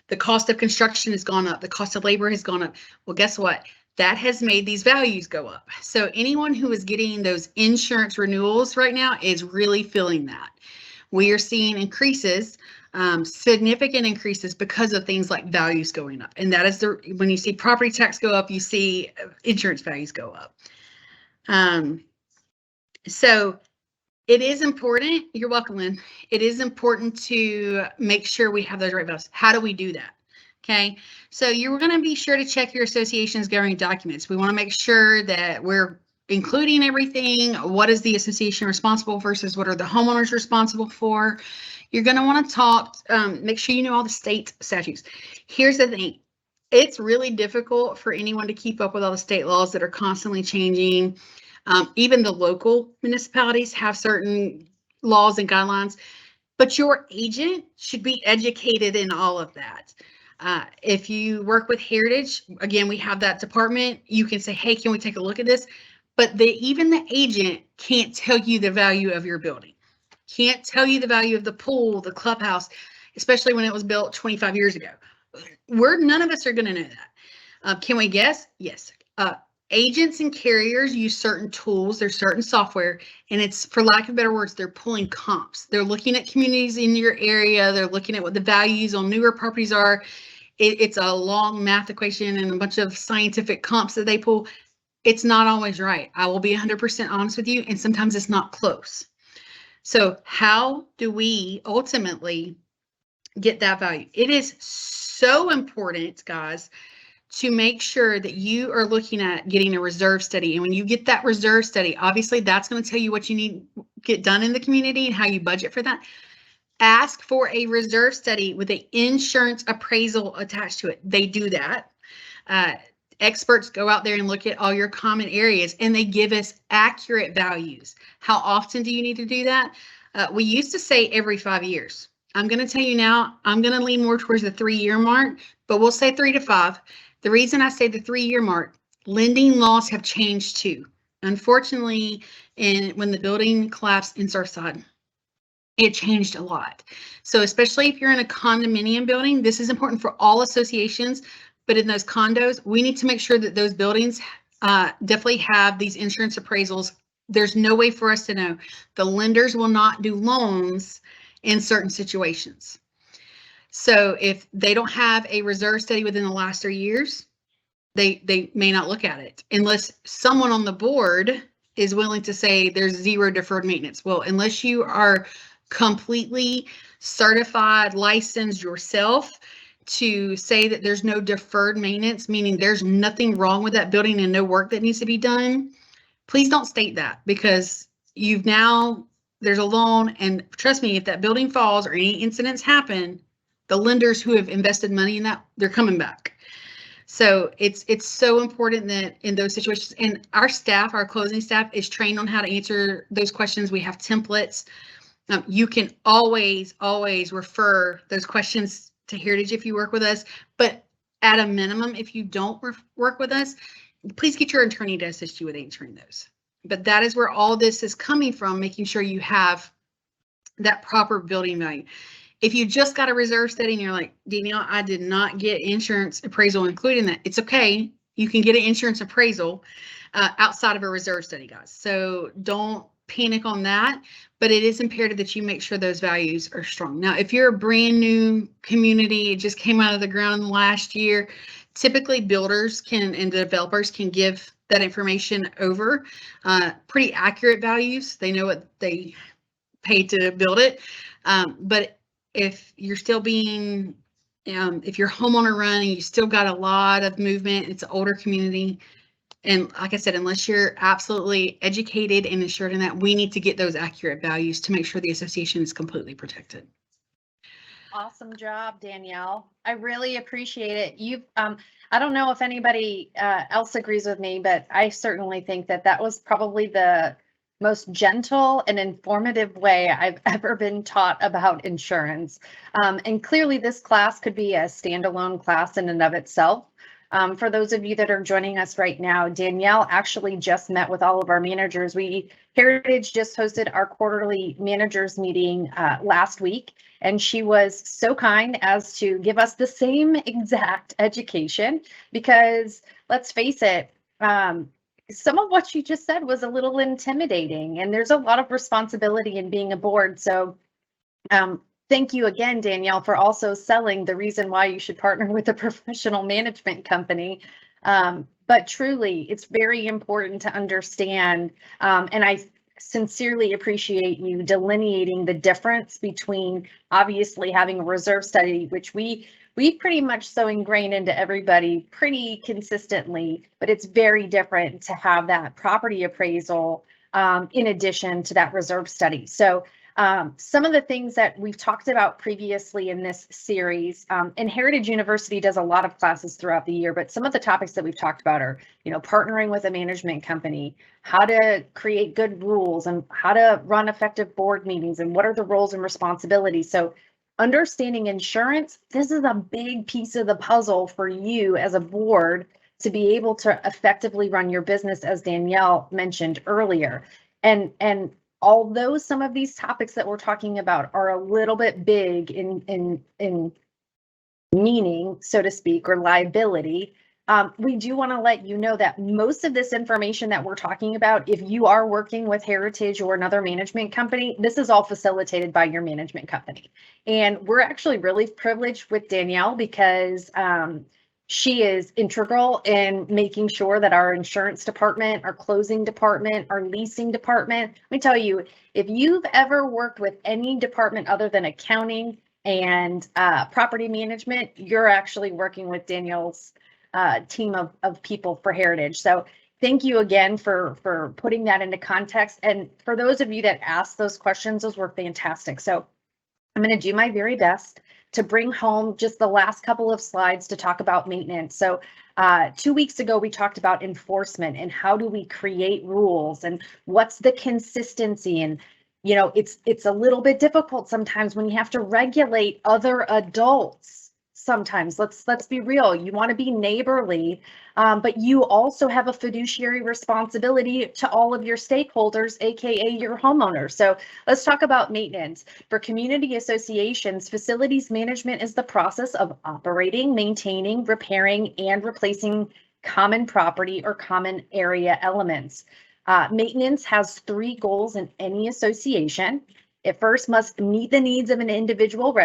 the cost of construction has gone up, the cost of labor has gone up. Well, guess what? That has made these values go up. So anyone who is getting those insurance renewals right now is really feeling that. We are seeing increases, significant increases, because of things like values going up. And that is when you see property tax go up, you see insurance values go up. So it is important. You're welcome, Lynn. It is important to make sure we have those right values. How do we do that? Okay, so you're going to be sure to check your association's governing documents. We want to make sure that we're including everything. What is the association responsible versus what are the homeowners responsible for? You're going to want to talk, make sure you know all the state statutes. Here's the thing. It's really difficult for anyone to keep up with all the state laws that are constantly changing. Even the local municipalities have certain laws and guidelines, but your agent should be educated in all of that. If you work with Heritage, again, we have that department. You can say, hey, can we take a look at this? But even the agent can't tell you the value of your building. Can't tell you the value of the pool, the clubhouse, especially when it was built 25 years ago. None of us are going to know that. Can we guess? Yes. Agents and carriers use certain tools, there's certain software, and it's, for lack of better words, they're pulling comps. They're looking at communities in your area. They're looking at what the values on newer properties are. It's a long math equation and a bunch of scientific comps that they pull. It's not always right. I will be 100% honest with you, and sometimes it's not close. So how do we ultimately get that value. It is so important, guys, to make sure that you are looking at getting a reserve study. And when you get that reserve study, obviously that's going to tell you what you need to get done in the community and how you budget for that. Ask for a reserve study with an insurance appraisal attached to it. They do that. Experts go out there and look at all your common areas, and they give us accurate values. How often do you need to do that? We used to say every 5 years. I'm going to tell you now, I'm going to lean more towards the 3-year mark, but we'll say 3 to 5. The reason I say the 3-year mark, lending laws have changed too. Unfortunately, when the building collapsed in Surfside, it changed a lot. So especially if you're in a condominium building, this is important for all associations, but in those condos, we need to make sure that those buildings definitely have these insurance appraisals. There's no way for us to know. The lenders will not do loans in certain situations. So if they don't have a reserve study within the last 3 years, they may not look at it unless someone on the board is willing to say there's 0 deferred maintenance. Well, unless you are completely certified, licensed yourself to say that there's no deferred maintenance, meaning there's nothing wrong with that building and no work that needs to be done, please don't state that, because there's a loan, and trust me, if that building falls or any incidents happen, the lenders who have invested money in that, they're coming back. So it's so important that in those situations, and our staff, our closing staff, is trained on how to answer those questions. We have templates. You can always refer those questions to Heritage if you work with us, but at a minimum, if you don't work with us, please get your attorney to assist you with answering those. But that is where all this is coming from, making sure you have that proper building value. If you just got a reserve study and you're like, Danielle, I did not get insurance appraisal included in that, it's okay. You can get an insurance appraisal outside of a reserve study, guys. So don't panic on that, but it is imperative that you make sure those values are strong. Now, if you're a brand new community, it just came out of the ground in the last year, typically builders and developers can give that information over, pretty accurate values. They know what they paid to build it. But if you're still being, if you're homeowner run and you still got a lot of movement, it's an older community. And like I said, unless you're absolutely educated and assured in that, we need to get those accurate values to make sure the association is completely protected. Awesome job, Danielle. I really appreciate it. I don't know if anybody else agrees with me, but I certainly think that was probably the most gentle and informative way I've ever been taught about insurance. And clearly this class could be a standalone class in and of itself. For those of you that are joining us right now, Danielle actually just met with all of our managers. Heritage just hosted our quarterly managers meeting last week, and she was so kind as to give us the same exact education, because let's face it, some of what you just said was a little intimidating, and there's a lot of responsibility in being a board. So thank you again, Danielle, for also selling the reason why you should partner with a professional management company. But truly, it's very important to understand, and I sincerely appreciate you delineating the difference between obviously having a reserve study, which we pretty much so ingrained into everybody pretty consistently, but it's very different to have that property appraisal in addition to that reserve study. So some of the things that we've talked about previously in this series, and Heritage University does a lot of classes throughout the year, but some of the topics that we've talked about are, partnering with a management company, how to create good rules, and how to run effective board meetings, and what are the roles and responsibilities. So understanding insurance, this is a big piece of the puzzle for you as a board to be able to effectively run your business, as Danielle mentioned earlier. And although some of these topics that we're talking about are a little bit big in meaning, so to speak, or liability, we do want to let you know that most of this information that we're talking about, if you are working with Heritage or another management company, this is all facilitated by your management company. And we're actually really privileged with Danielle because she is integral in making sure that our insurance department, our closing department, our leasing department, let me tell you, if you've ever worked with any department other than accounting And property management, you're actually working with Danielle's team of people for Heritage. So thank you again for putting that into context. And for those of you that asked those questions, those were fantastic. So I'm going to do my very best to bring home just the last couple of slides to talk about maintenance. So 2 weeks ago, we talked about enforcement and how do we create rules and what's the consistency. And, you know, it's a little bit difficult sometimes when you have to regulate other adults. Sometimes let's be real. You want to be neighborly, but you also have a fiduciary responsibility to all of your stakeholders, aka your homeowners. So let's talk about maintenance. For community associations, facilities management is the process of operating, maintaining, repairing, and replacing common property or common area elements. Maintenance has 3 goals in any association. It first must meet the needs of an individual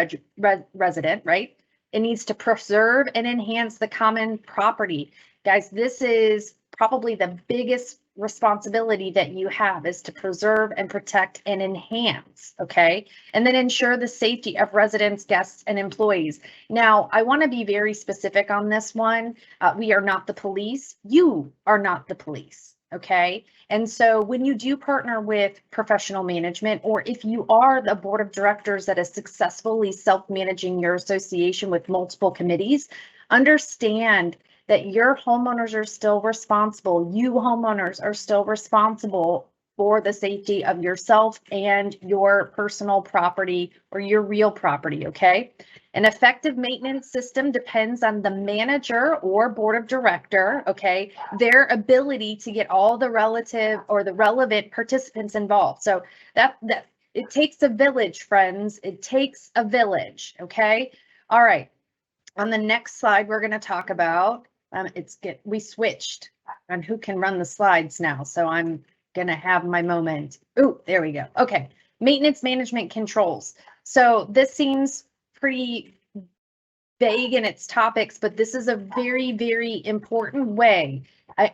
resident, right? It needs to preserve and enhance the common property. Guys, this is probably the biggest responsibility that you have, is to preserve and protect and enhance, okay? And then ensure the safety of residents, guests, and employees. Now, I want to be very specific on this one. We are not the police. You are not the police, okay? And so when you do partner with professional management, or if you are the board of directors that is successfully self-managing your association with multiple committees, understand that your homeowners are still responsible. You homeowners are still responsible for the safety of yourself and your personal property or your real property, okay? An effective maintenance system depends on the manager or board of director, okay, their ability to get all the relative or the relevant participants involved. So that it takes a village, friends. It takes a village, okay? All right. On the next slide, we're going to talk about we switched on who can run the slides now. So I'm going to have my moment. Oh, there we go. Okay. Maintenance management controls. So this seems pretty vague in its topics, but this is a very, very important way.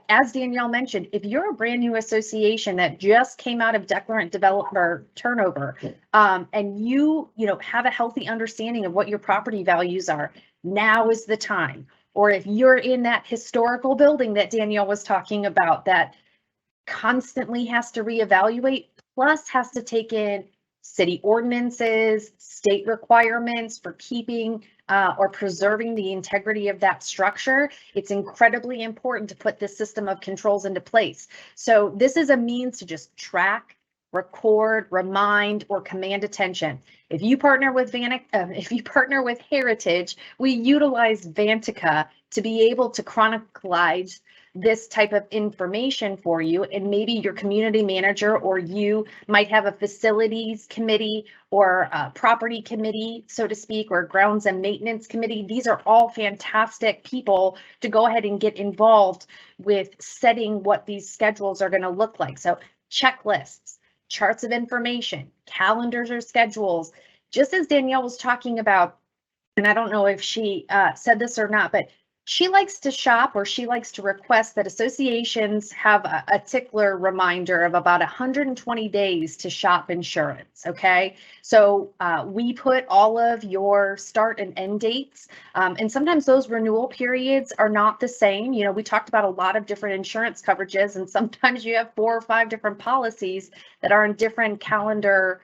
As Danielle mentioned, if you're a brand new association that just came out of declarant developer turnover, and you have a healthy understanding of what your property values are, now is the time. Or if you're in that historical building that Danielle was talking about that constantly has to reevaluate, plus has to take in city ordinances, state requirements for keeping or preserving the integrity of that structure, it's incredibly important to put this system of controls into place. So this is a means to just track, record, remind, or command attention. If you partner with Heritage, we utilize Vantica to be able to chronicleize this type of information for you, and maybe your community manager or you might have a facilities committee or a property committee, so to speak, or grounds and maintenance committee. These are all fantastic people to go ahead and get involved with setting what these schedules are going to look like. So checklists, charts of information, calendars or schedules, just as Danielle was talking about, and I don't know if she said this or not, but she likes to shop, or she likes to request that associations have a tickler reminder of about 120 days to shop insurance, okay? So we put all of your start and end dates, and sometimes those renewal periods are not the same. You know, we talked about a lot of different insurance coverages, and sometimes you have 4 or 5 different policies that are in different calendar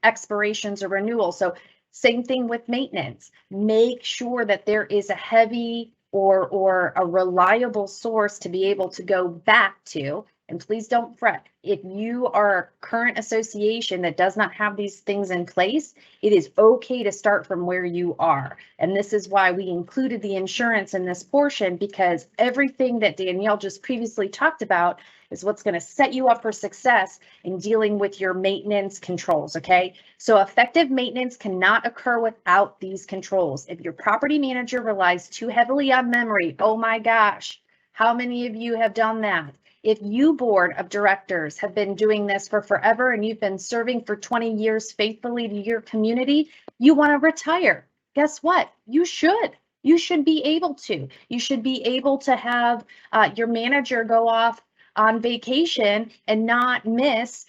expirations or renewals. So same thing with maintenance. Make sure that there is a heavy or a reliable source to be able to go back to. And please don't fret. If you are a current association that does not have these things in place, it is okay to start from where you are. And this is why we included the insurance in this portion, because everything that Danielle just previously talked about is what's going to set you up for success in dealing with your maintenance controls, okay? So effective maintenance cannot occur without these controls. If your property manager relies too heavily on memory, oh my gosh, how many of you have done that? If you board of directors have been doing this for forever and you've been serving for 20 years faithfully to your community, you want to retire. Guess what? You should. You should be able to. You should be able to have your manager go off on vacation and not miss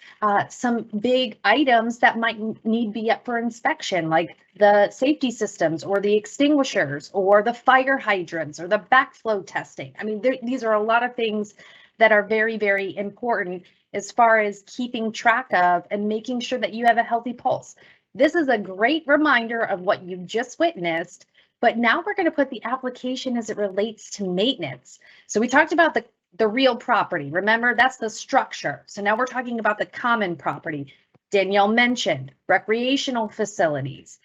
some big items that might need be up for inspection, like the safety systems or the extinguishers or the fire hydrants or the backflow testing. I mean, these are a lot of things that are very, very important as far as keeping track of and making sure that you have a healthy pulse. This is a great reminder of what you just witnessed, but now we're going to put the application as it relates to maintenance. So we talked about the real property. Remember, that's the structure. So now we're talking about the common property. Danielle mentioned recreational facilities,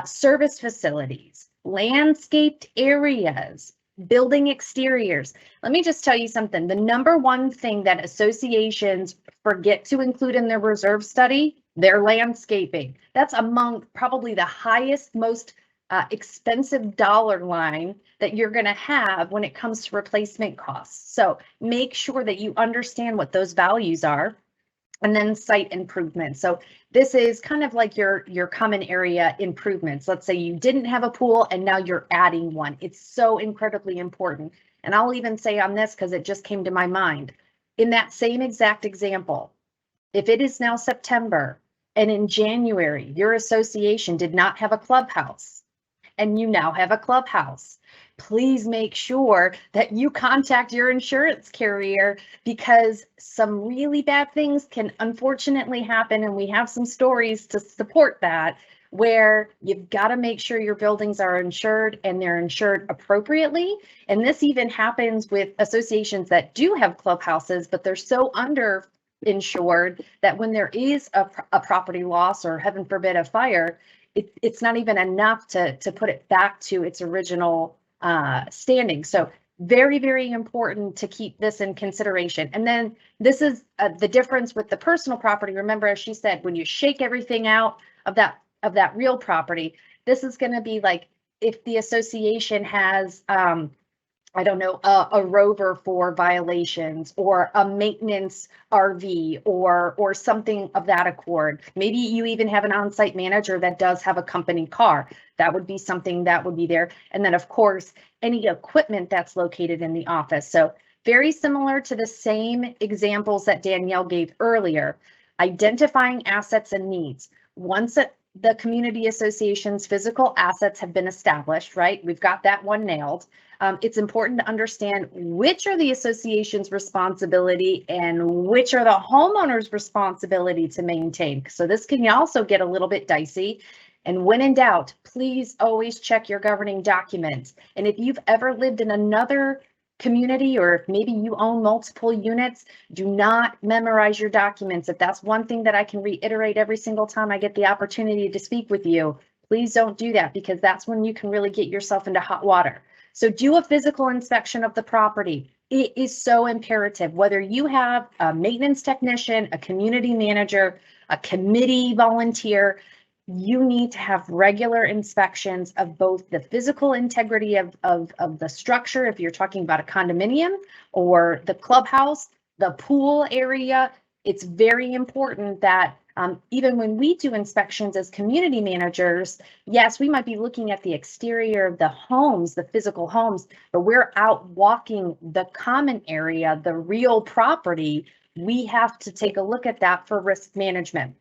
service facilities, landscaped areas, building exteriors. Let me just tell you something. The number one thing that associations forget to include in their reserve study, their landscaping. That's among probably the highest, most expensive dollar line that you're going to have when it comes to replacement costs. So make sure that you understand what those values are. And then site improvements. So this is kind of like your common area improvements. Let's say you didn't have a pool and now you're adding one. It's so incredibly important. And I'll even say on this, because it just came to my mind, in that same exact example, if it is now September and in January, your association did not have a clubhouse and you now have a clubhouse, please make sure that you contact your insurance carrier, because some really bad things can unfortunately happen. And we have some stories to support that, where you've got to make sure your buildings are insured and they're insured appropriately. And this even happens with associations that do have clubhouses, but they're so underinsured that when there is a property loss or heaven forbid a fire, it's not even enough to put it back to its original standing. So very, very important to keep this in consideration. And then this is the difference with the personal property. Remember, as she said, when you shake everything out of that real property, this is going to be like if the association has I don't know, a rover for violations, or a maintenance RV, or something of that accord. Maybe you even have an on-site manager that does have a company car. That would be something that would be there. And then of course, any equipment that's located in the office. So very similar to the same examples that Danielle gave earlier, identifying assets and needs. Once the community association's physical assets have been established, right? We've got that one nailed. It's important to understand which are the association's responsibility and which are the homeowner's responsibility to maintain. So this can also get a little bit dicey. And when in doubt, please always check your governing documents. And if you've ever lived in another community, or if maybe you own multiple units, do not memorize your documents. If that's one thing that I can reiterate every single time I get the opportunity to speak with you, please don't do that, because that's when you can really get yourself into hot water. So do a physical inspection of the property. It is so imperative, whether you have a maintenance technician, a community manager, a committee volunteer, you need to have regular inspections of both the physical integrity of the structure, if you're talking about a condominium, or the clubhouse, the pool area. It's very important that even when we do inspections as community managers, yes, we might be looking at the exterior of the homes, the physical homes, but we're out walking the common area, the real property. We have to take a look at that for risk management.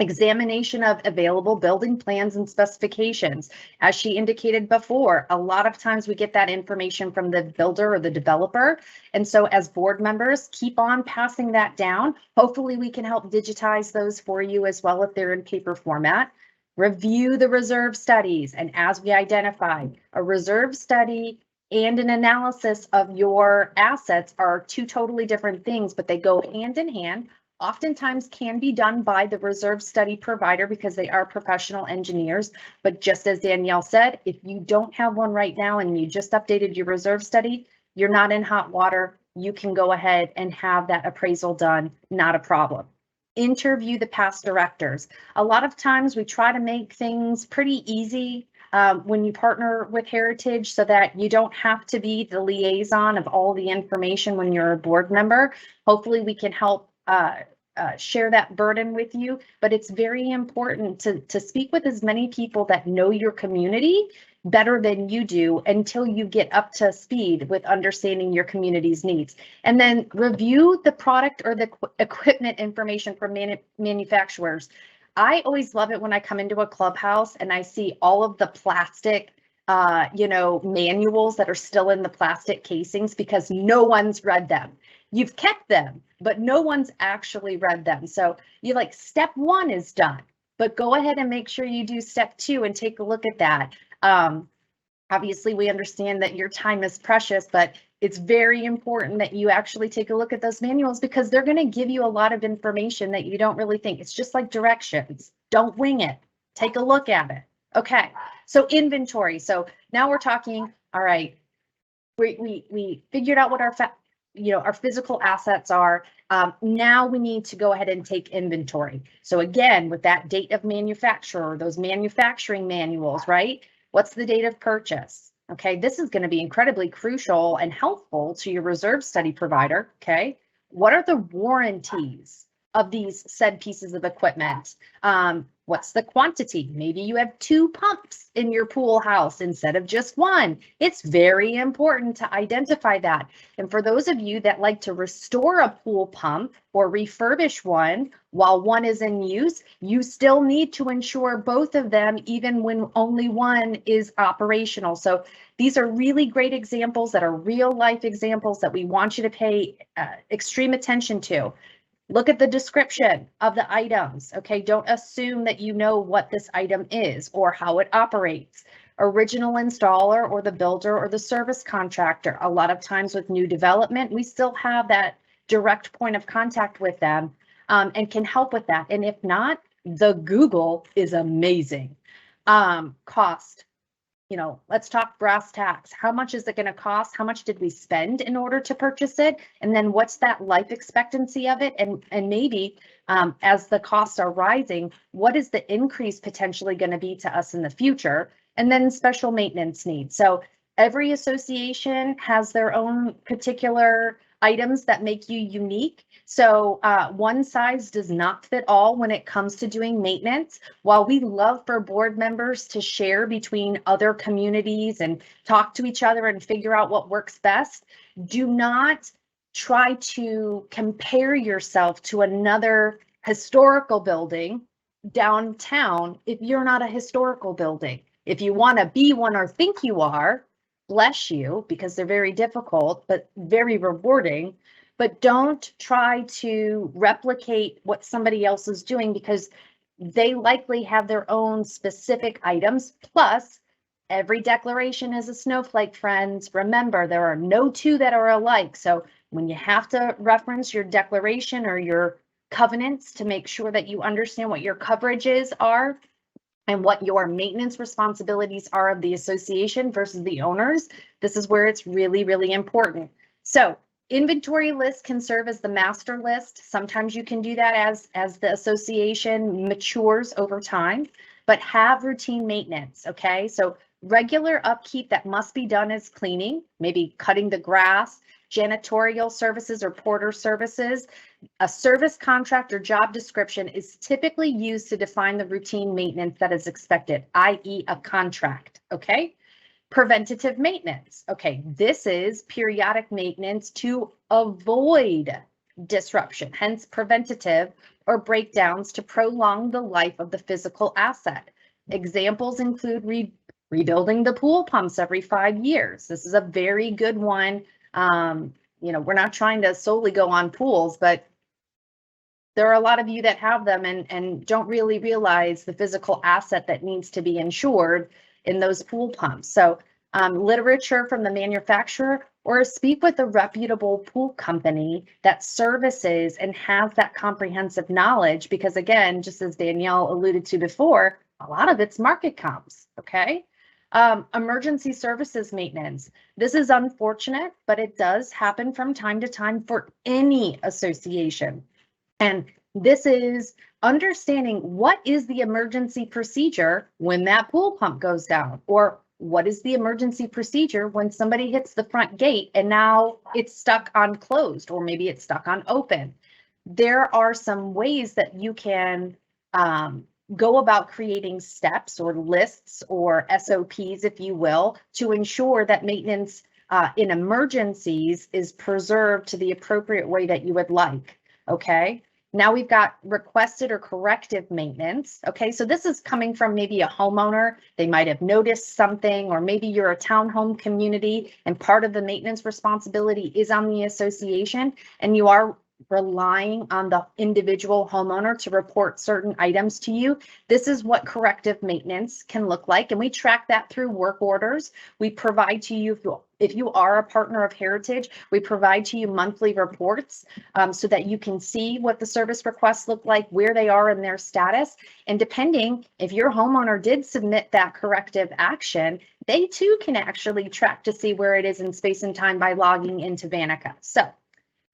Examination of available building plans and specifications. As she indicated before, a lot of times we get that information from the builder or the developer. And so as board members, keep on passing that down. Hopefully we can help digitize those for you as well if they're in paper format. Review the reserve studies. And as we identify, a reserve study and an analysis of your assets are two totally different things, but they go hand in hand. Oftentimes can be done by the reserve study provider because they are professional engineers. But just as Danielle said, if you don't have one right now and you just updated your reserve study, you're not in hot water. You can go ahead and have that appraisal done, not a problem. Interview the past directors. A lot of times we try to make things pretty easy when you partner with Heritage, so that you don't have to be the liaison of all the information when you're a board member. Hopefully we can help share that burden with you, but it's very important to speak with as many people that know your community better than you do until you get up to speed with understanding your community's needs. And then review the product or the equipment information from manufacturers. I always love it when I come into a clubhouse and I see all of the plastic manuals that are still in the plastic casings because no one's read them. You've kept them, but no one's actually read them. So you like step 1 is done, but go ahead and make sure you do step 2 and take a look at that. Obviously, we understand that your time is precious, but it's very important that you actually take a look at those manuals because they're going to give you a lot of information that you don't really think. It's just like directions. Don't wing it. Take a look at it. Okay, so inventory. So now we're talking, all right, we figured out what our physical assets are. Now we need to go ahead and take inventory. So again, with that date of manufacture, those manufacturing manuals, right? What's the date of purchase? Okay, this is going to be incredibly crucial and helpful to your reserve study provider. Okay, what are the warranties of these said pieces of equipment? What's the quantity? Maybe you have 2 pumps in your pool house instead of just 1. It's very important to identify that. And for those of you that like to restore a pool pump or refurbish one while one is in use, you still need to insure both of them even when only one is operational. So these are really great examples that are real life examples that we want you to pay extreme attention to. Look at the description of the items, okay? Don't assume that you know what this item is or how it operates. Original installer or the builder or the service contractor. A lot of times with new development, we still have that direct point of contact with them and can help with that. And if not, the Google is amazing. Cost. Let's talk brass tacks. How much is it going to cost? How much did we spend in order to purchase it? And then what's that life expectancy of it? And maybe as the costs are rising, what is the increase potentially going to be to us in the future? And then special maintenance needs. So every association has their own particular items that make you unique. So one size does not fit all when it comes to doing maintenance. While we love for board members to share between other communities and talk to each other and figure out what works best, do not try to compare yourself to another historical building downtown if you're not a historical building. If you want to be one or think you are, bless you, because they're very difficult, but very rewarding. But don't try to replicate what somebody else is doing because they likely have their own specific items. Plus, every declaration is a snowflake, friends. Remember, there are no 2 that are alike. So when you have to reference your declaration or your covenants to make sure that you understand what your coverages are, and what your maintenance responsibilities are of the association versus the owners, this is where it's really, really important. So inventory list can serve as the master list. Sometimes you can do that as the association matures over time, but have routine maintenance, okay? So regular upkeep that must be done is cleaning, maybe cutting the grass, janitorial services or porter services. A service contract or job description is typically used to define the routine maintenance that is expected, i.e. a contract, okay? Preventative maintenance, okay, this is periodic maintenance to avoid disruption, hence preventative or breakdowns to prolong the life of the physical asset. Examples include rebuilding the pool pumps every 5 years. This is a very good one. We're not trying to solely go on pools, but there are a lot of you that have them and don't really realize the physical asset that needs to be insured in those pool pumps. So literature from the manufacturer or speak with a reputable pool company that services and has that comprehensive knowledge, because again, just as Danielle alluded to before, a lot of it's market comps, okay? Emergency services maintenance. This is unfortunate, but it does happen from time to time for any association. And this is understanding what is the emergency procedure when that pool pump goes down, or what is the emergency procedure when somebody hits the front gate and now it's stuck on closed, or maybe it's stuck on open. There are some ways that you can go about creating steps or lists or SOPs, if you will, to ensure that maintenance in emergencies is preserved to the appropriate way that you would like. Okay. Now we've got requested or corrective maintenance. Okay, so this is coming from maybe a homeowner. They might have noticed something, or maybe you're a townhome community and part of the maintenance responsibility is on the association, and you are relying on the individual homeowner to report certain items to you. This is what corrective maintenance can look like, and we track that through work orders. We provide to you, if you are a partner of Heritage, we provide to you monthly reports so that you can see what the service requests look like, where they are in their status. And depending if your homeowner did submit that corrective action, they too can actually track to see where it is in space and time by logging into Vanica. So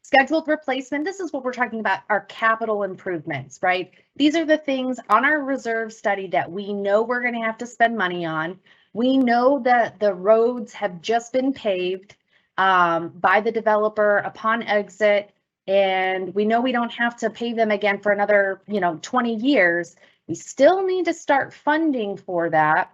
scheduled replacement, this is what we're talking about, our capital improvements, right? These are the things on our reserve study that we know we're going to have to spend money on. We know that the roads have just been paved by the developer upon exit, and we know we don't have to pave them again for another, 20 years. We still need to start funding for that.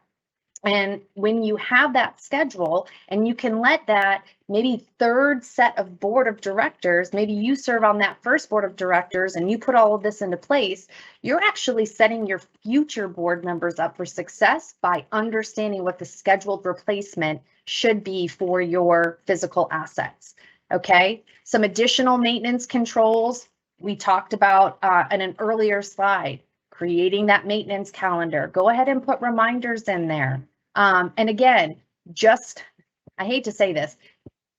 And when you have that schedule and you can let that maybe third set of board of directors, maybe you serve on that first board of directors and you put all of this into place, you're actually setting your future board members up for success by understanding what the scheduled replacement should be for your physical assets. Okay, some additional maintenance controls we talked about in an earlier slide, creating that maintenance calendar. Go ahead and put reminders in there. And again, I hate to say this,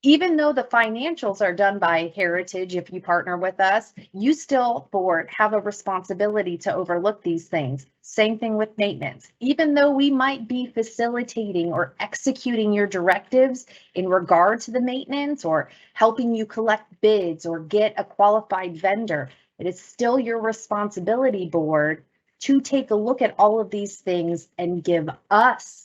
even though the financials are done by Heritage, if you partner with us, you still, board, have a responsibility to overlook these things. Same thing with maintenance. Even though we might be facilitating or executing your directives in regard to the maintenance or helping you collect bids or get a qualified vendor, it is still your responsibility, board, to take a look at all of these things and give us,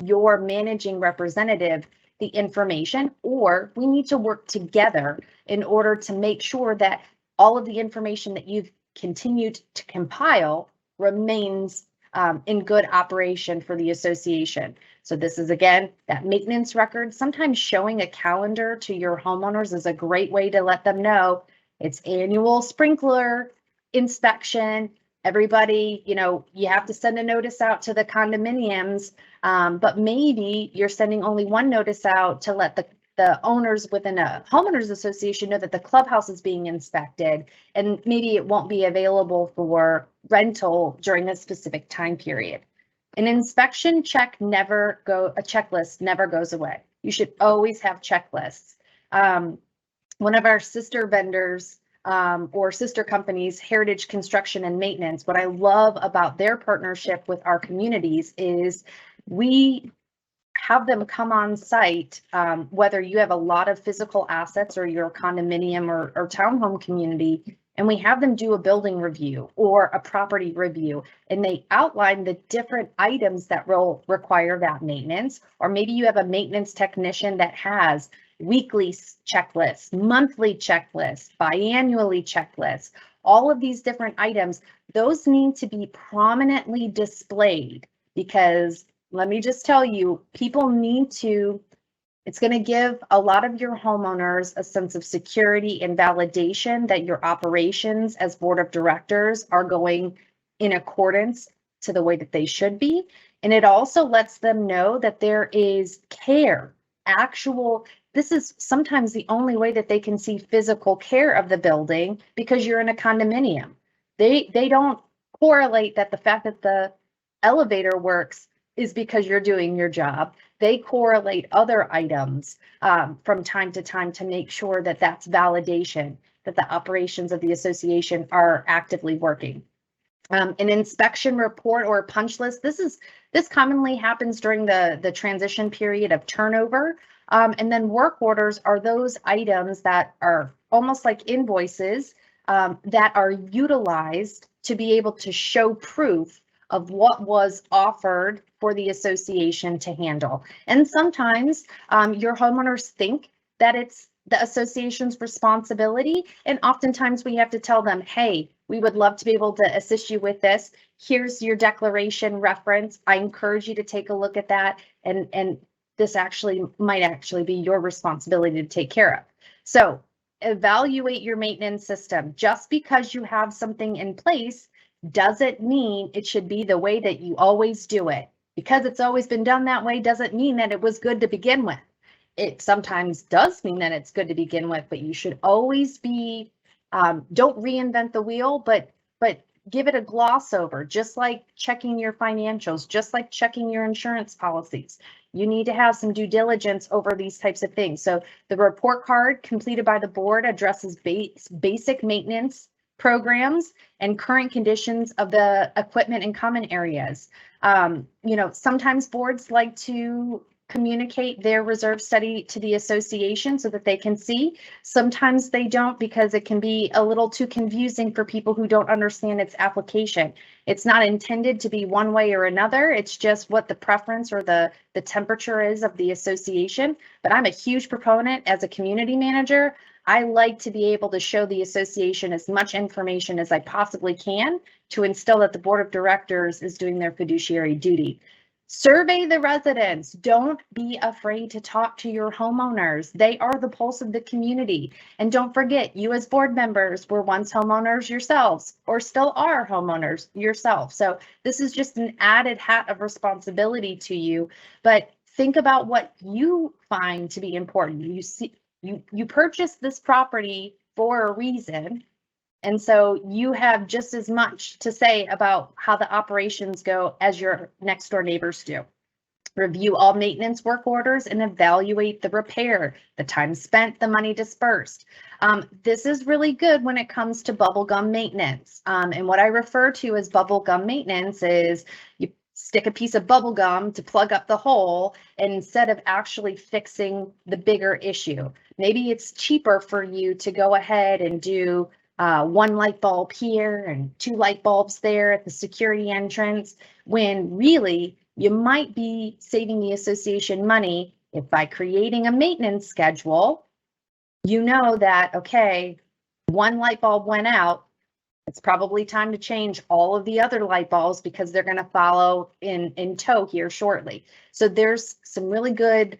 your managing representative, the information, or we need to work together in order to make sure that all of the information that you've continued to compile remains in good operation for the association. So this is, again, that maintenance record. Sometimes showing a calendar to your homeowners is a great way to let them know it's annual sprinkler inspection. Everybody, you have to send a notice out to the condominiums, but maybe you're sending only one notice out to let the owners within a homeowners association know that the clubhouse is being inspected, and maybe it won't be available for rental during a specific time period. An inspection a checklist never goes away. You should always have checklists. One of our sister vendors or sister companies, Heritage Construction and Maintenance, what I love about their partnership with our communities is we have them come on site, whether you have a lot of physical assets or you're a condominium or townhome community, and we have them do a building review or a property review, and they outline the different items that will require that maintenance. Or maybe you have a maintenance technician that has weekly checklists, monthly checklists, biannually checklists, all of these different items. Those need to be prominently displayed, because let me just tell you, people need to, it's going to give a lot of your homeowners a sense of security and validation that your operations as board of directors are going in accordance to the way that they should be. And it also lets them know that there is care, this is sometimes the only way that they can see physical care of the building, because you're in a condominium. They don't correlate that the fact that the elevator works is because you're doing your job. They correlate other items from time to time to make sure that that's validation that the operations of the association are actively working. An inspection report or a punch list. This commonly happens during the transition period of turnover. And then work orders are those items that are almost like invoices that are utilized to be able to show proof of what was offered for the association to handle. And sometimes your homeowners think that it's the association's responsibility. And oftentimes we have to tell them, hey, we would love to be able to assist you with this. Here's your declaration reference. I encourage you to take a look at that. And this might actually be your responsibility to take care of. So evaluate your maintenance system. Just because you have something in place doesn't mean it should be the way that you always do it. Because it's always been done that way doesn't mean that it was good to begin with. It sometimes does mean that it's good to begin with, but you should always be, don't reinvent the wheel, but give it a gloss over, just like checking your financials, just like checking your insurance policies. You need to have some due diligence over these types of things. So the report card completed by the board addresses basic maintenance programs and current conditions of the equipment and common areas. Sometimes boards like to communicate their reserve study to the association so that they can see. Sometimes they don't, because it can be a little too confusing for people who don't understand its application. It's not intended to be one way or another. It's just what the preference or the temperature is of the association. But I'm a huge proponent as a community manager. I like to be able to show the association as much information as I possibly can to instill that the board of directors is doing their fiduciary duty. Survey the residents. Don't be afraid to talk to your homeowners. They are the pulse of the community. And don't forget, you as board members were once homeowners yourselves, or still are homeowners yourself. So this is just an added hat of responsibility to you. But think about what you find to be important. You purchased this property for a reason. And so you have just as much to say about how the operations go as your next door neighbors do. Review all maintenance work orders and evaluate the repair, the time spent, the money dispersed. This is really good when it comes to bubblegum maintenance. And what I refer to as bubblegum maintenance is you stick a piece of bubble gum to plug up the hole instead of actually fixing the bigger issue. Maybe it's cheaper for you to go ahead and do one light bulb here and 2 light bulbs there at the security entrance, when really you might be saving the association money if by creating a maintenance schedule, you know that, okay, 1 light bulb went out. It's probably time to change all of the other light bulbs because they're going to follow in tow here shortly. So there's some really good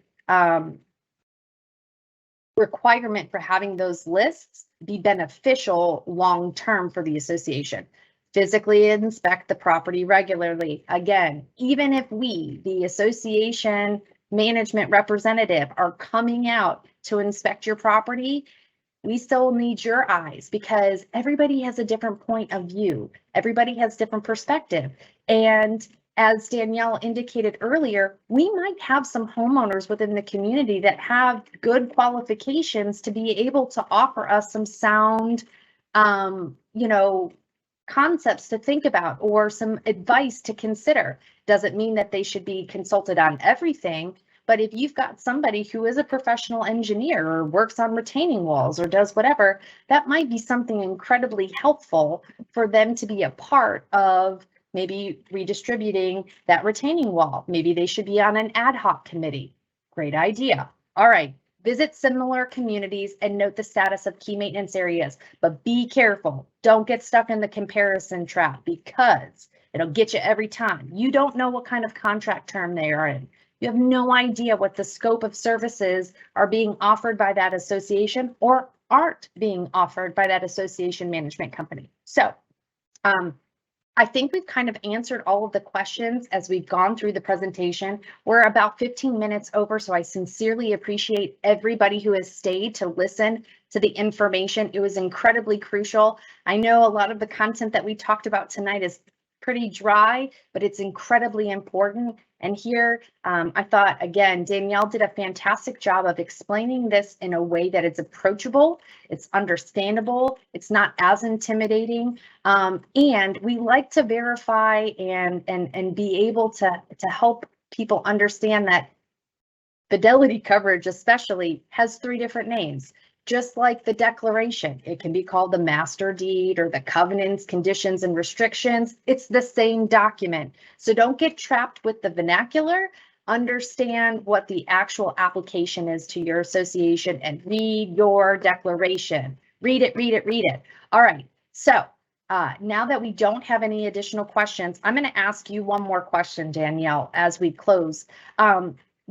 requirement for having those lists be beneficial long-term for the association. Physically inspect the property regularly. Again, even if we, the association management representative, are coming out to inspect your property, we still need your eyes, because everybody has a different point of view. Everybody has different perspective. And as Danielle indicated earlier, we might have some homeowners within the community that have good qualifications to be able to offer us some sound, concepts to think about or some advice to consider. Doesn't mean that they should be consulted on everything, but if you've got somebody who is a professional engineer or works on retaining walls or does whatever, that might be something incredibly helpful for them to be a part of. Maybe redistributing that retaining wall. Maybe they should be on an ad hoc committee. Great idea. All right. Visit similar communities and note the status of key maintenance areas, but be careful. Don't get stuck in the comparison trap, because it'll get you every time. You don't know what kind of contract term they are in. You have no idea what the scope of services are being offered by that association or aren't being offered by that association management company. So, I think we've kind of answered all of the questions as we've gone through the presentation. We're about 15 minutes over, so I sincerely appreciate everybody who has stayed to listen to the information. It was incredibly crucial. I know a lot of the content that we talked about tonight is pretty dry, but it's incredibly important. And here, I thought, again, Danielle did a fantastic job of explaining this in a way that it's approachable, it's understandable, it's not as intimidating. And we like to verify and be able to help people understand that fidelity coverage especially has 3 different names. Just like the declaration, it can be called the master deed or the covenants, conditions, and restrictions. It's the same document. So don't get trapped with the vernacular. understand what the actual application is to your association and read your declaration. Read it, read it, read it. All right, so now that we don't have any additional questions, I'm going to ask you one more question, Danielle, as we close.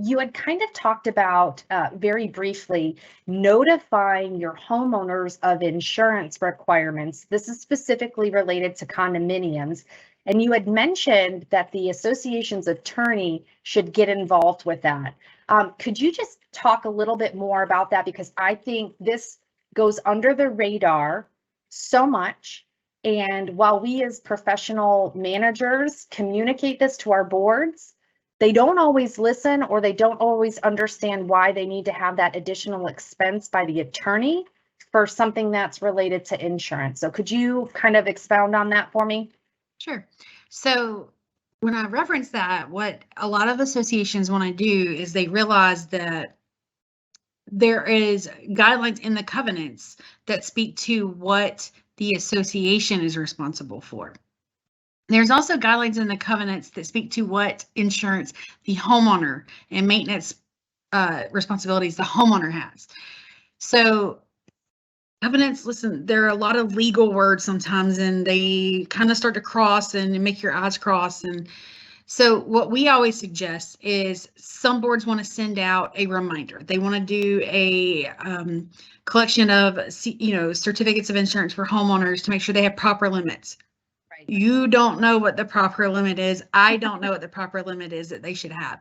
You had kind of talked about very briefly notifying your homeowners of insurance requirements. This is specifically related to condominiums. And you had mentioned that the association's attorney should get involved with that. Could you just talk a little bit more about that? Because I think this goes under the radar so much. And while we as professional managers communicate this to our boards, they don't always listen, or they don't always understand why they need to have that additional expense by the attorney for something that's related to insurance. So could you kind of expound on that for me? Sure. So when I reference that, what a lot of associations want to do is they realize that there is guidelines in the covenants that speak to what the association is responsible for. There's also guidelines in the covenants that speak to what insurance the homeowner and maintenance responsibilities the homeowner has. So covenants, listen, there are a lot of legal words sometimes, and they kind of start to cross and make your eyes cross. And so what we always suggest is some boards want to send out a reminder. They want to do a collection of, certificates of insurance for homeowners to make sure they have proper limits. Right. You don't know what the proper limit is. I don't know what the proper limit is that they should have.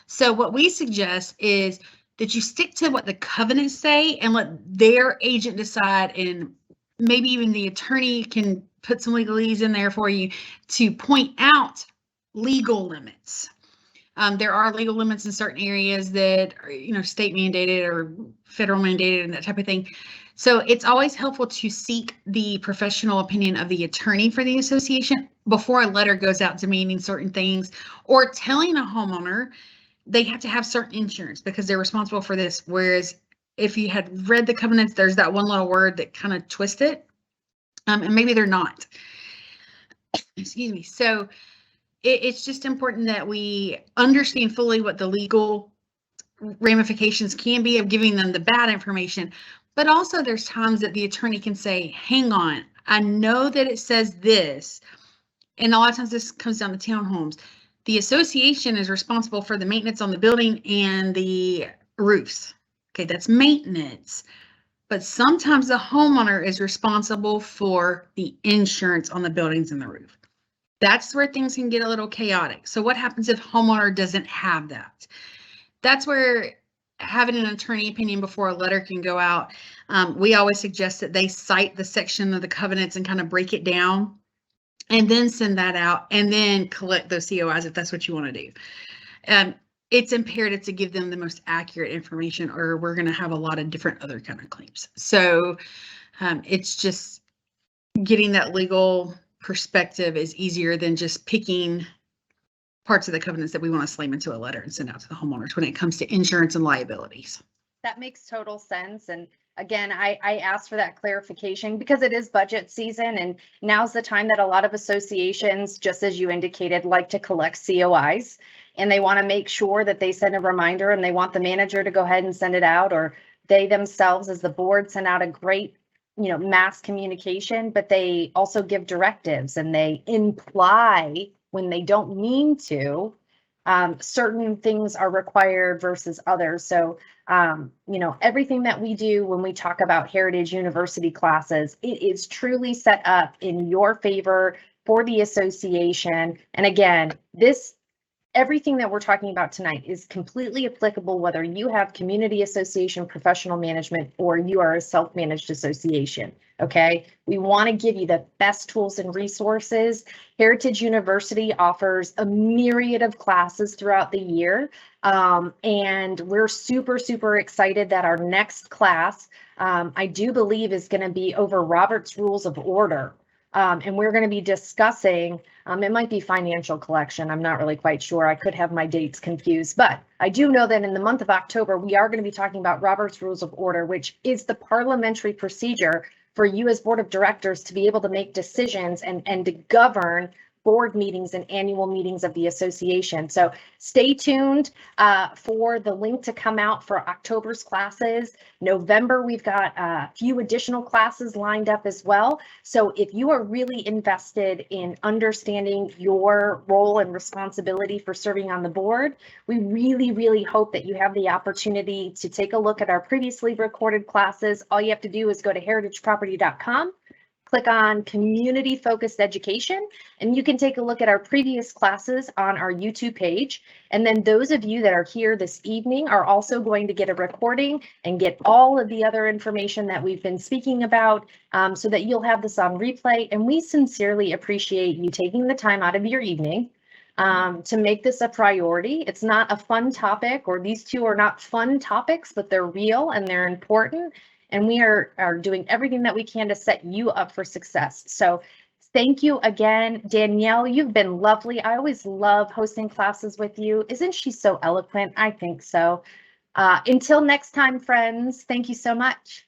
So what we suggest is that you stick to what the covenants say and let their agent decide, and maybe even the attorney can put some legalese in there for you to point out legal limits. There are legal limits in certain areas that are, state mandated or federal mandated and that type of thing. So it's always helpful to seek the professional opinion of the attorney for the association before a letter goes out demanding certain things, or telling a homeowner they have to have certain insurance because they're responsible for this. Whereas if you had read the covenants, there's that one little word that kind of twists it, and maybe they're not. Excuse me. So it's just important that we understand fully what the legal ramifications can be of giving them the bad information. But also there's times that the attorney can say, hang on, I know that it says this. And a lot of times this comes down to townhomes. The association is responsible for the maintenance on the building and the roofs. Okay, that's maintenance. But sometimes the homeowner is responsible for the insurance on the buildings and the roof. That's where things can get a little chaotic. So what happens if homeowner doesn't have that? That's where having an attorney opinion before a letter can go out. We always suggest that they cite the section of the covenants and kind of break it down, and then send that out, and then collect those COIs if that's what you want to do. It's imperative to give them the most accurate information, or we're going to have a lot of different other kind of claims. So it's just getting that legal perspective is easier than just picking parts of the covenants that we want to slam into a letter and send out to the homeowners when it comes to insurance and liabilities. That makes total sense. And again, I asked for that clarification because it is budget season, and now's the time that a lot of associations, just as you indicated, like to collect COIs, and they want to make sure that they send a reminder, and they want the manager to go ahead and send it out, or they themselves as the board send out a great mass communication, but they also give directives and they imply when they don't mean to, certain things are required versus others. So, everything that we do when we talk about Heritage University classes, it is truly set up in your favor for the association. And again, everything that we're talking about tonight is completely applicable whether you have community association professional management or you are a self-managed association. Okay, we want to give you the best tools and resources. Heritage University offers a myriad of classes throughout the year, and we're super, super excited that our next class, I do believe, is going to be over Robert's Rules of Order. And we're going to be discussing, it might be financial collection. I'm not really quite sure. I could have my dates confused, but I do know that in the month of October, we are going to be talking about Robert's Rules of Order, which is the parliamentary procedure for you as board of directors to be able to make decisions and to govern board meetings and annual meetings of the association. So stay tuned for the link to come out for October's classes. November, we've got a few additional classes lined up as well. So if you are really invested in understanding your role and responsibility for serving on the board, we really, really hope that you have the opportunity to take a look at our previously recorded classes. All you have to do is go to heritageproperty.com, click on Community Focused Education, and you can take a look at our previous classes on our YouTube page. And then those of you that are here this evening are also going to get a recording and get all of the other information that we've been speaking about, so that you'll have this on replay. And we sincerely appreciate you taking the time out of your evening to make this a priority. It's not a fun topic, or these two are not fun topics, but they're real and they're important. And we are doing everything that we can to set you up for success. So thank you again, Danielle. You've been lovely. I always love hosting classes with you. Isn't she so eloquent? I think so. Until next time, friends, thank you so much.